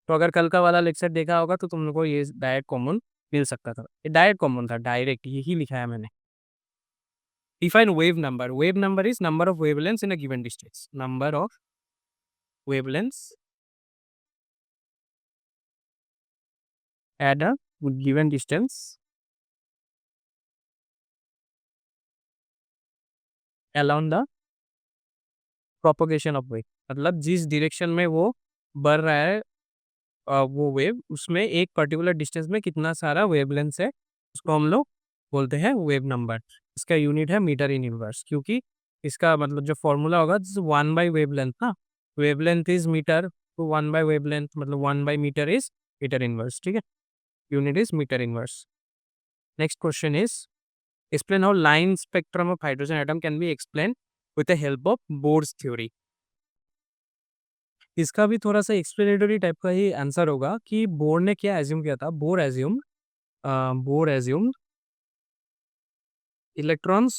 तो अगर कल का वाला लेक्चर देखा होगा तो तुम लोग को ये डायरेक्ट कॉमन मिल सकता था। ये डायरेक्ट कॉमन था, डायरेक्ट यही लिखा है मैंने। Define wave number. Wave number is number of wavelengths in a given distance. Number of wavelengths at a given distance along the propagation of wave, मतलब जिस डायरेक्शन में वो बढ़ रहा है वो वेव, उसमें एक पर्टिकुलर डिस्टेंस में कितना सारा वेवलेंथ है, उसको हम लोग बोलते हैं वेव नंबर। इसका यूनिट है मीटर इन इनवर्स, क्योंकि इसका मतलब जो फॉर्मूला होगा 1 बाई वेवलेंथ ना, वेवलेंथ इज मीटर, तो 1 बाई वेवलेंथ मतलब 1 by metre is metre inverse. ठीक है, unit is metre inverse. Next question is explain how line spectrum of hydrogen atom can be explain with the help of Bohr's theory. इसका भी थोड़ा सा explanatory type का ही answer होगा कि bore ने क्या एज्यूम किया था। Bore assumed electrons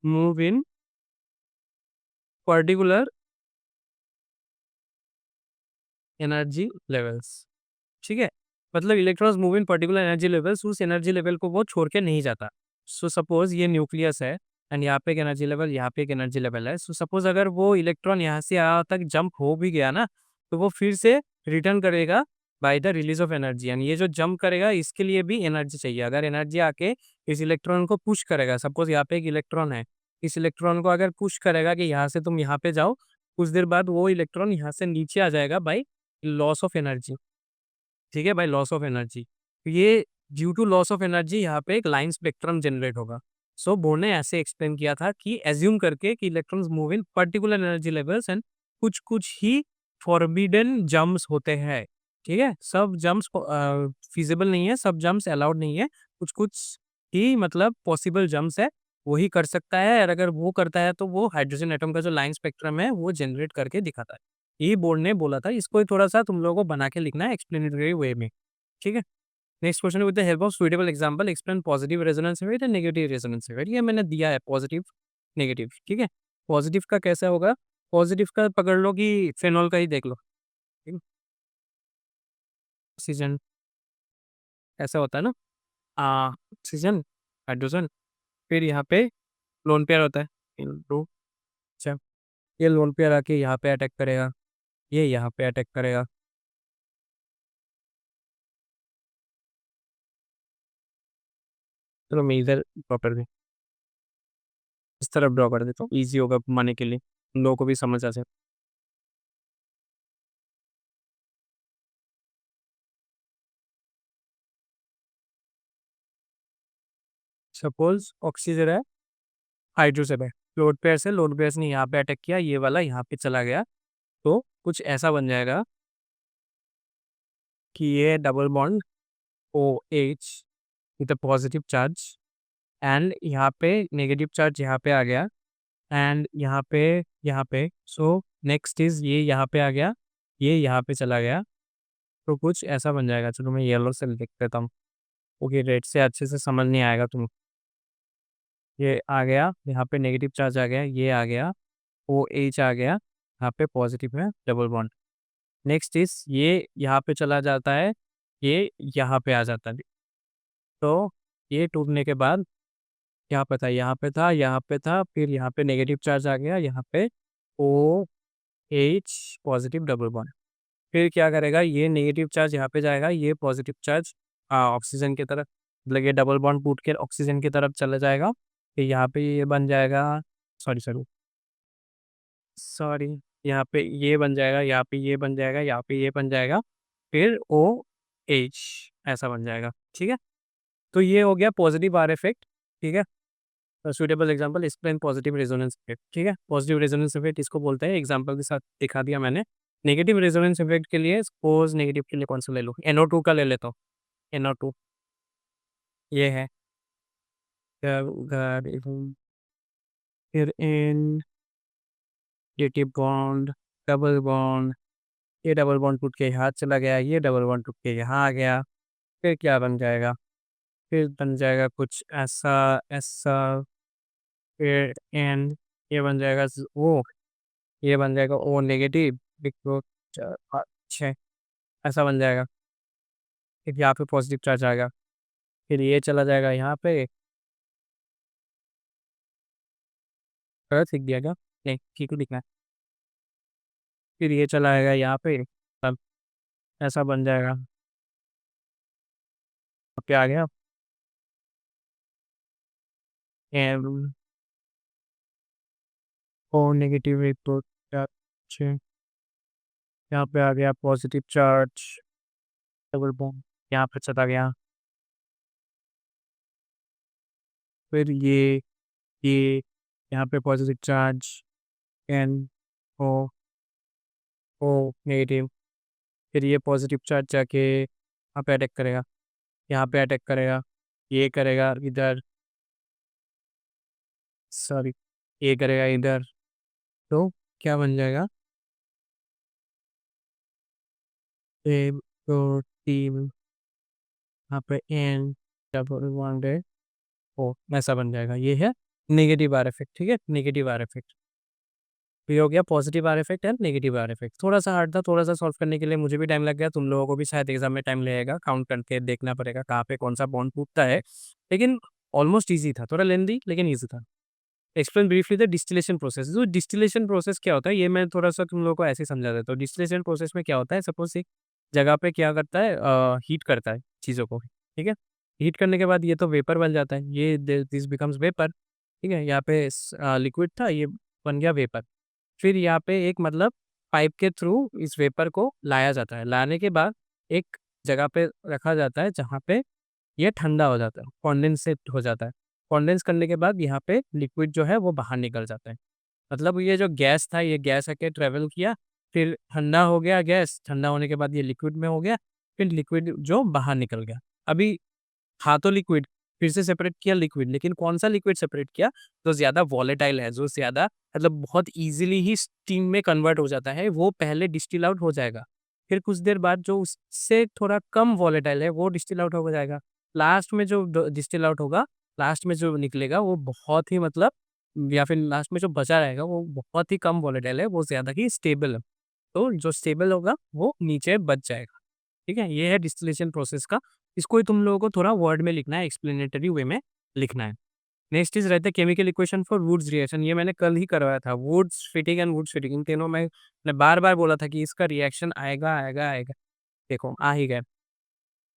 move in particular energy levels. ठीक है, मतलब electrons move in particular energy levels, उस एनर्जी लेवल को वो छोड़ के नहीं जाता। सो सपोज ये न्यूक्लियस है एंड यहाँ पे एक एनर्जी लेवल, यहाँ पे एक एनर्जी लेवल है। सो सपोज अगर वो इलेक्ट्रॉन यहाँ से यहाँ तक जंप हो भी गया ना, तो वो फिर से रिटर्न करेगा by the release of energy. And ये जो जंप करेगा इसके लिए भी एनर्जी चाहिए। अगर एनर्जी आके इस इलेक्ट्रॉन को पुश करेगा, सपोज यहाँ पे एक इलेक्ट्रॉन है, इस इलेक्ट्रॉन को अगर पुश करेगा कि यहाँ से तुम यहाँ पे जाओ, कुछ देर बाद वो इलेक्ट्रॉन यहाँ से नीचे आ जाएगा बाई लॉस ऑफ एनर्जी। ठीक है, बाय लॉस ऑफ एनर्जी। ये due to loss of energy यहाँ पे एक लाइन स्पेक्ट्रम जनरेट होगा। सो बोर ने ऐसे एक्सप्लेन किया था कि एज्यूम करके कि electrons move in particular energy levels and कुछ कुछ ही फॉरबिडन जम्प्स होते हैं। ठीक है, सब जम्प्स फिजिबल नहीं है, सब जम्प्स अलाउड नहीं है, कुछ कुछ ही मतलब पॉसिबल जम्प्स है, वही कर सकता है। और अगर वो करता है तो वो हाइड्रोजन एटम का जो लाइन स्पेक्ट्रम है वो जनरेट करके दिखाता है। ये बोर्ड ने बोला था, इसको ही थोड़ा सा तुम लोगों को बना के लिखना है एक्सप्लेनेटरी वे में। ठीक है, next question, with the help of suitable example explain positive resonance effect and negative resonance effect. ये मैंने दिया है पॉजिटिव नेगेटिव। ठीक है, पॉजिटिव का कैसा होगा, पॉजिटिव का पकड़ लो कि फेनॉल का ही देख लो। ठीक है, ऑक्सीजन ऐसा होता है ना, ऑक्सीजन हाइड्रोजन, फिर यहाँ पे लोन पेयर होता है, दो। अच्छा, ये लोन पेयर आके यहाँ पे अटैक करेगा, ये यहाँ पे अटैक करेगा। चलो मैं इधर ड्रॉ कर दूँ, इस तरफ ड्रॉ कर देता हूँ, ईज़ी होगा घुमाने के लिए, उन लोगों को भी समझ आ जाए। सपोज़ ऑक्सीजन है, हाइड्रोजन है, लोन पेयर ने यहाँ पे अटैक किया, ये वाला यहाँ पे चला गया, तो कुछ ऐसा बन जाएगा कि ये double bond OH with a positive charge and यहाँ पे नेगेटिव चार्ज यहाँ पे आ गया एंड यहाँ पे सो नेक्स्ट इज़ ये यहाँ पे आ गया, ये यहाँ पे चला गया, तो कुछ ऐसा बन जाएगा। चलो मैं येलो से लिख देता हूँ, ओके रेड से अच्छे से समझ नहीं आएगा तुम। ये आ गया, यहाँ पे नेगेटिव चार्ज आ गया, ये आ गया, OH आ गया, यहाँ पे पॉजिटिव है डबल बॉन्ड। नेक्स्ट इज़ ये यहाँ पे चला जाता है, ये यहाँ पे आ जाता है। तो ये टूटने के बाद यहाँ पे था, यहाँ पे था, यहाँ पे था, फिर यहाँ पे नेगेटिव चार्ज आ गया, यहाँ पे OH पॉजिटिव डबल बॉन्ड। फिर क्या करेगा, ये नेगेटिव चार्ज यहाँ पे जाएगा, ये पॉजिटिव चार्ज ऑक्सीजन की तरफ, मतलब ये डबल बॉन्ड टूट के ऑक्सीजन की तरफ चला जाएगा। फिर यहाँ पे ये बन जाएगा, सॉरी सॉरी सॉरी, यहाँ पे ये बन जाएगा, यहाँ पे ये बन जाएगा, यहाँ पे ये बन जाएगा, फिर OH ऐसा बन जाएगा। ठीक है, तो ये हो गया पॉजिटिव आर इफेक्ट। ठीक है, suitable example explain positive resonance effect. ठीक है, पॉजिटिव रेजोनेंस इफेक्ट इसको बोलते हैं, एग्जांपल के साथ दिखा दिया मैंने। नेगेटिव रेजोनेंस इफेक्ट के लिए सपोज नेगेटिव के लिए कौन सा ले लूँ, NO2 का ले लेता हूँ। NO2 ये है, फिर इन नेगेटिव बॉन्ड डबल बॉन्ड, ये डबल बॉन्ड टूट के यहाँ चला गया, ये डबल बॉन्ड टूट के यहाँ आ गया, फिर क्या बन जाएगा, फिर बन जाएगा कुछ ऐसा ऐसा, फिर एन ये बन जाएगा O, ये बन जाएगा O नेगेटिव, एक दो चार पाँच छः, ऐसा बन जाएगा। फिर यहाँ पे पॉजिटिव चार्ज आएगा, फिर ये चला जाएगा यहाँ पे, गलत लिख दिया क्या, नहीं ठीक ही लिखना है। फिर ये चला आएगा यहाँ पे, तब ऐसा बन जाएगा, यहाँ पे आ गया एम O नेगेटिव, एक दो चार छः, यहाँ पे आ गया पॉजिटिव चार्ज डबल बॉन्ड, यहाँ पे चला गया, फिर ये यहाँ पे पॉजिटिव चार्ज NO नेगेटिव, फिर ये पॉजिटिव चार्ज जाके यहाँ पे अटैक करेगा, यहाँ पे अटैक करेगा, ये करेगा इधर, सॉरी ये करेगा इधर, तो क्या बन जाएगा, एक दो तीन, यहाँ पे एन डबल बॉन्ड है, ओ ऐसा बन जाएगा। ये है नेगेटिव आर इफेक्ट। ठीक है, नेगेटिव आर इफेक्ट। ये हो गया positive are effect and negative are effect. थोड़ा सा हार्ड था, थोड़ा सा सॉल्व करने के लिए मुझे भी टाइम लग गया, तुम लोगों को भी शायद एग्जाम में टाइम लगेगा, काउंट करके देखना पड़ेगा कहाँ पे कौन सा बॉन्ड टूटता है, लेकिन ऑलमोस्ट ईजी था, थोड़ा लेंदी लेकिन ईजी था। Explain briefly the distillation process. जो डिस्टिलेशन प्रोसेस क्या होता है, ये मैं थोड़ा सा तुम लोगों को ऐसे ही समझा देता हूँ। डिस्टिलेशन प्रोसेस में क्या होता है, सपोज एक जगह पे क्या करता है, हीट करता है चीज़ों को। ठीक है, हीट करने के बाद ये तो वेपर बन जाता है, ये दिस बिकम्स वेपर। ठीक है, यहाँ पे लिक्विड था, ये बन गया वेपर। फिर यहाँ पे एक मतलब पाइप के थ्रू इस वेपर को लाया जाता है, लाने के बाद एक जगह पे रखा जाता है जहाँ पे ये ठंडा हो जाता है, कॉन्डेंसेट हो जाता है। कॉन्डेंस करने के बाद यहाँ पे लिक्विड जो है वो बाहर निकल जाता है। मतलब ये जो गैस था, ये गैस आके ट्रेवल किया, फिर ठंडा हो गया गैस, ठंडा होने के बाद ये लिक्विड में हो गया, फिर लिक्विड जो बाहर निकल गया। अभी था तो लिक्विड, फिर से सेपरेट किया लिक्विड, लेकिन कौन सा लिक्विड सेपरेट किया, जो ज़्यादा वॉलेटाइल है, जो ज़्यादा मतलब बहुत ईजिली ही स्टीम में कन्वर्ट हो जाता है, वो पहले डिस्टिल आउट हो जाएगा। फिर कुछ देर बाद जो उससे थोड़ा कम वॉलेटाइल है, वो डिस्टिल आउट हो जाएगा। लास्ट में जो डिस्टिल आउट होगा, लास्ट में जो निकलेगा वो बहुत ही मतलब, या फिर लास्ट में जो बचा रहेगा वो बहुत ही कम वॉलेटाइल है, वो ज़्यादा ही स्टेबल है। तो जो स्टेबल होगा वो नीचे बच जाएगा। ठीक है, ये है डिस्टिलेशन प्रोसेस का। इसको ही तुम लोगों को थोड़ा वर्ड में लिखना है, एक्सप्लेनेटरी वे में लिखना है। नेक्स्ट इज रहता है chemical equation for Wurtz reaction. ये मैंने कल ही करवाया था, Wurtz Fittig and Wurtz Fittig, इन तीनों में मैंने बार बार बोला था कि इसका रिएक्शन आएगा आएगा आएगा। देखो आ ही गया।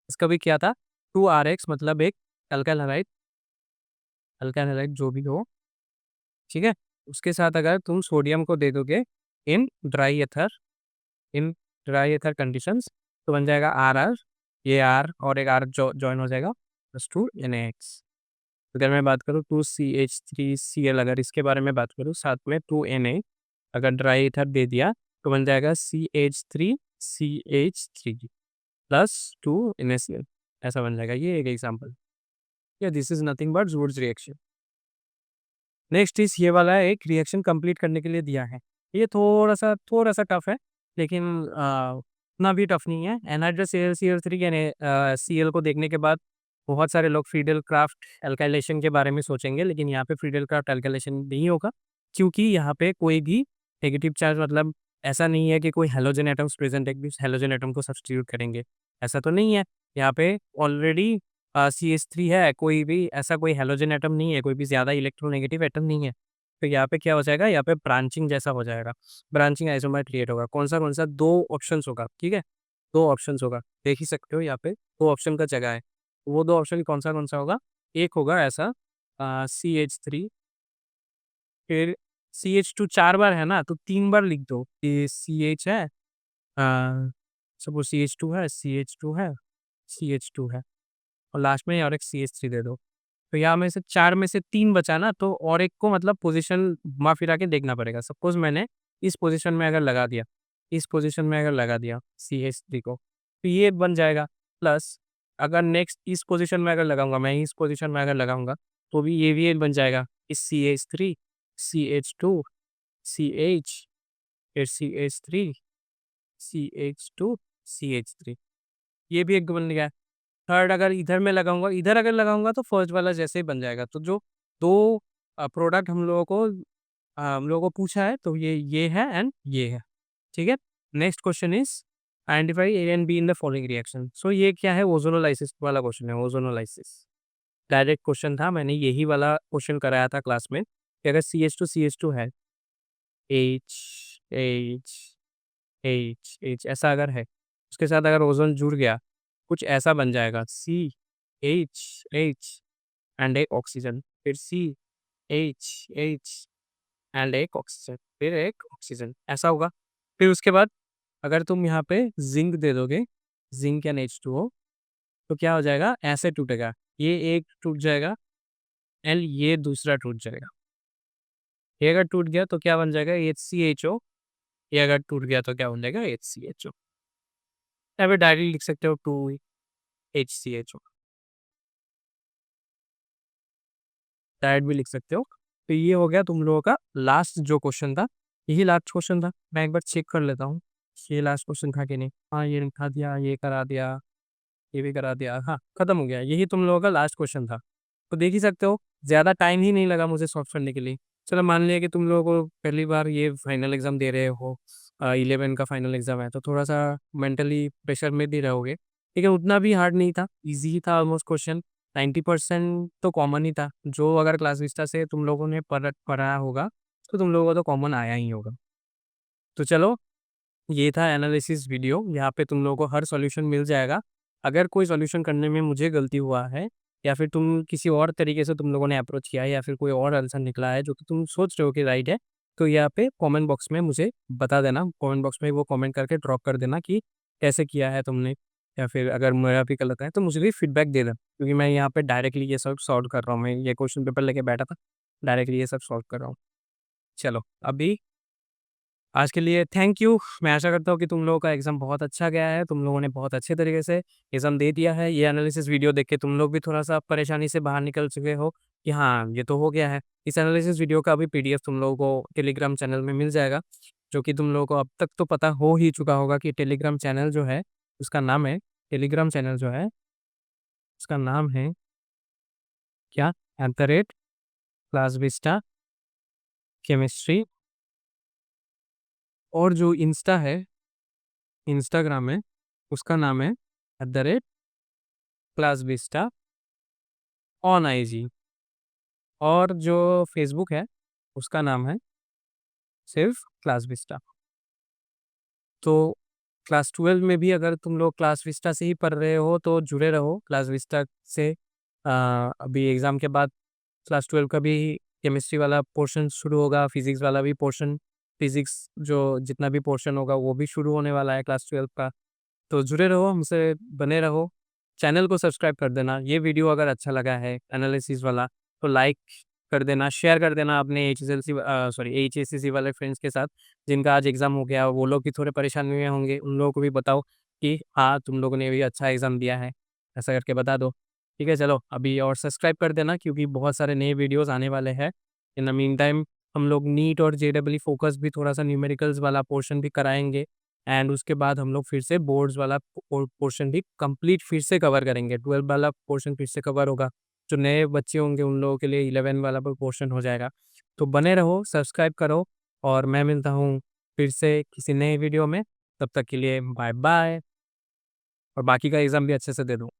इसका भी क्या था, 2RX मतलब एक अल्काइल हैलाइड, अल्काइल हैलाइड जो भी हो, ठीक है। उसके साथ अगर तुम सोडियम को दे दोगे in dry ether, in dry ether conditions, तो बन जाएगा RR, ये R और एक R जॉइन हो जाएगा, प्लस 2NaX। अगर मैं बात करूँ 2CH3Cl, अगर इसके बारे में बात करूँ, साथ में 2Na अगर ड्राई एथर दे दिया तो बन जाएगा CH3CH3 प्लस 2NaCl, ऐसा बन जाएगा। ये एक एग्जाम्पल, या this is nothing but Wurtz reaction. Next is ये वाला एक रिएक्शन कंप्लीट करने के लिए दिया है, ये थोड़ा सा टफ है, लेकिन उतना भी टफ नहीं है। एनहाइड्रस Cl3 यानी Cl को देखने के बाद बहुत सारे लोग फ्रीडल क्राफ्ट एल्काइलेशन के बारे में सोचेंगे, लेकिन यहाँ पे फ्रीडल क्राफ्ट एल्काइलेशन नहीं होगा, क्योंकि यहाँ पे कोई भी नेगेटिव चार्ज, मतलब ऐसा नहीं है कि कोई हेलोजन एटम्स प्रेजेंट है, हेलोजन एटम को सब्सटीट्यूट करेंगे, ऐसा तो नहीं है। यहाँ पे ऑलरेडी CH3 है, कोई भी ऐसा कोई हेलोजन एटम नहीं है, कोई भी ज़्यादा इलेक्ट्रोनेगेटिव एटम नहीं है। तो यहाँ पे क्या हो जाएगा, यहाँ पे ब्रांचिंग जैसा हो जाएगा, ब्रांचिंग आइसोमर क्रिएट होगा। कौन सा 2 ऑप्शंस होगा, ठीक है, 2 ऑप्शंस होगा, देख ही सकते हो यहाँ पे 2 ऑप्शन का जगह है। वो 2 ऑप्शन कौन सा होगा, एक होगा ऐसा CH3, फिर CH2 4 बार है ना, तो 3 बार लिख दो कि CH है, सपोज CH2 है, CH2 है, CH2 है, और लास्ट में और एक CH3 दे दो। तो यहाँ में से 4 में से 3 बचा ना, तो और एक को मतलब पोजीशन घुमा फिरा के देखना पड़ेगा। सपोज मैंने इस पोजीशन में अगर लगा दिया, इस पोजीशन में अगर लगा दिया CH3 को, तो ये बन जाएगा। प्लस अगर नेक्स्ट इस पोजीशन में अगर लगाऊंगा, मैं इस पोजीशन में अगर लगाऊंगा, तो भी ये भी बन जाएगा, इस CH3, CH2, CH, फिर CH3, CH2, CH3, ये भी एक बन गया। थर्ड अगर इधर में लगाऊंगा, इधर अगर लगाऊंगा, तो फर्स्ट वाला जैसे ही बन जाएगा। तो जो 2 प्रोडक्ट हम लोगों को पूछा है, तो ये है एंड ये है, ठीक है। Next question is identify A and B in the following reaction. So ये क्या है, ओजोनोलाइसिस वाला क्वेश्चन है, ओजोनोलाइसिस डायरेक्ट क्वेश्चन था, मैंने यही वाला क्वेश्चन कराया था क्लास में, कि अगर CH2 है, H H H ऐसा अगर है, उसके साथ अगर ओजोन जुड़ गया, कुछ ऐसा बन जाएगा, CH एंड एक ऑक्सीजन, फिर CH एंड एक ऑक्सीजन, फिर एक ऑक्सीजन, ऐसा होगा। फिर उसके बाद अगर तुम यहाँ पे जिंक दे दोगे, जिंक एंड H2O, तो क्या हो जाएगा, ऐसे टूटेगा, ये एक टूट जाएगा एंड ये दूसरा टूट जाएगा। ये अगर टूट गया तो क्या बन जाएगा, HCHO, ये अगर टूट गया तो क्या बन जाएगा, HCHO। यहाँ पे डायरेक्टली लिख सकते हो 2HCHO, डायरेक्ट भी लिख सकते हो। तो ये हो गया तुम लोगों का लास्ट जो क्वेश्चन था, यही लास्ट क्वेश्चन था। मैं एक बार चेक कर लेता हूँ, ये लास्ट क्वेश्चन था कि नहीं। हाँ, ये लिखा दिया, ये करा दिया, ये भी करा दिया, हाँ खत्म हो गया। यही तुम लोगों का लास्ट क्वेश्चन था। तो देख ही सकते हो, ज़्यादा टाइम ही नहीं लगा मुझे सॉल्व करने के लिए। चलो मान लिया कि तुम लोगों को पहली बार ये फाइनल एग्जाम दे रहे हो, 11 का फाइनल एग्जाम है, तो थोड़ा सा मेंटली प्रेशर में भी रहोगे, लेकिन उतना भी हार्ड नहीं था, ईजी ही था ऑलमोस्ट क्वेश्चन। 90% तो कॉमन ही था, जो अगर क्लास विस्टा से तुम लोगों ने पढ़ा होगा, तो तुम लोगों को तो कॉमन आया ही होगा। तो चलो, ये था एनालिसिस वीडियो, यहाँ पे तुम लोगों को हर सॉल्यूशन मिल जाएगा। अगर कोई सॉल्यूशन करने में मुझे गलती हुआ है, या फिर तुम किसी और तरीके से तुम लोगों ने अप्रोच किया है, या फिर कोई और आंसर निकला है जो कि तुम सोच रहे हो कि राइट है, तो यहाँ पे कमेंट बॉक्स में मुझे बता देना। कमेंट बॉक्स में वो कमेंट करके ड्रॉप कर देना कि कैसे किया है तुमने, या फिर अगर मेरा भी गलत है तो मुझे भी फीडबैक दे देना, क्योंकि मैं यहाँ पे डायरेक्टली ये सब सॉल्व कर रहा हूँ। मैं ये क्वेश्चन पेपर लेके बैठा था, डायरेक्टली ये सब सॉल्व कर रहा हूँ। चलो, अभी आज के लिए थैंक यू। मैं आशा करता हूँ कि तुम लोगों का एग्ज़ाम बहुत अच्छा गया है, तुम लोगों ने बहुत अच्छे तरीके से एग्ज़ाम दे दिया है। ये एनालिसिस वीडियो देख के तुम लोग भी थोड़ा-सा परेशानी से बाहर निकल चुके हो कि हाँ, ये तो हो गया है। इस एनालिसिस वीडियो का भी पीडीएफ तुम लोगों को टेलीग्राम चैनल में मिल जाएगा, जो कि तुम लोगों को अब तक तो पता हो ही चुका होगा कि टेलीग्राम चैनल जो है, उसका नाम है, टेलीग्राम चैनल जो है, उसका नाम है क्या? Class Vista chemistry. और जो इंस्टा है, इंस्टाग्राम है, उसका नाम है @क्लास विस्टा ऑन आईजी। और जो फेसबुक है उसका नाम है सिर्फ क्लास विस्टा। तो क्लास 12 में भी अगर तुम लोग क्लास विस्टा से ही पढ़ रहे हो तो जुड़े रहो क्लास विस्टा से। अभी एग्ज़ाम के बाद क्लास 12 का भी केमिस्ट्री वाला पोर्शन शुरू होगा, फिजिक्स वाला भी पोर्शन, फिजिक्स जो जितना भी पोर्शन होगा वो भी शुरू होने वाला है क्लास 12 का। तो जुड़े रहो, हमसे बने रहो। चैनल को सब्सक्राइब कर देना। ये वीडियो अगर अच्छा लगा है एनालिसिस वाला तो लाइक कर देना, शेयर कर देना अपने एचएससीसी वाले फ्रेंड्स के साथ जिनका आज एग्ज़ाम हो गया। वो लोग भी थोड़े परेशानी में होंगे, उन लोगों को भी बताओ कि हाँ, तुम लोगों ने भी अच्छा एग्ज़ाम दिया है। ऐसा करके बता दो। ठीक है, चलो अभी और सब्सक्राइब कर देना क्योंकि बहुत सारे नए वीडियोज़ आने वाले हैं। इन द मीन टाइम हम लोग नीट और जेईई फोकस भी थोड़ा-सा न्यूमेरिकल्स वाला पोर्शन भी कराएँगे। एंड उसके बाद हम लोग फिर से बोर्ड्स वाला पोर्शन भी कंप्लीट फिर से कवर करेंगे। 12 वाला पोर्शन फिर से कवर होगा। जो नए बच्चे होंगे उन लोगों के लिए 11 वाला पोर्शन हो जाएगा। तो बने रहो, सब्सक्राइब करो और मैं मिलता हूँ फिर से किसी नए वीडियो में। तब तक के लिए बाय बाय और बाकी का एग्ज़ाम भी अच्छे से दे दो।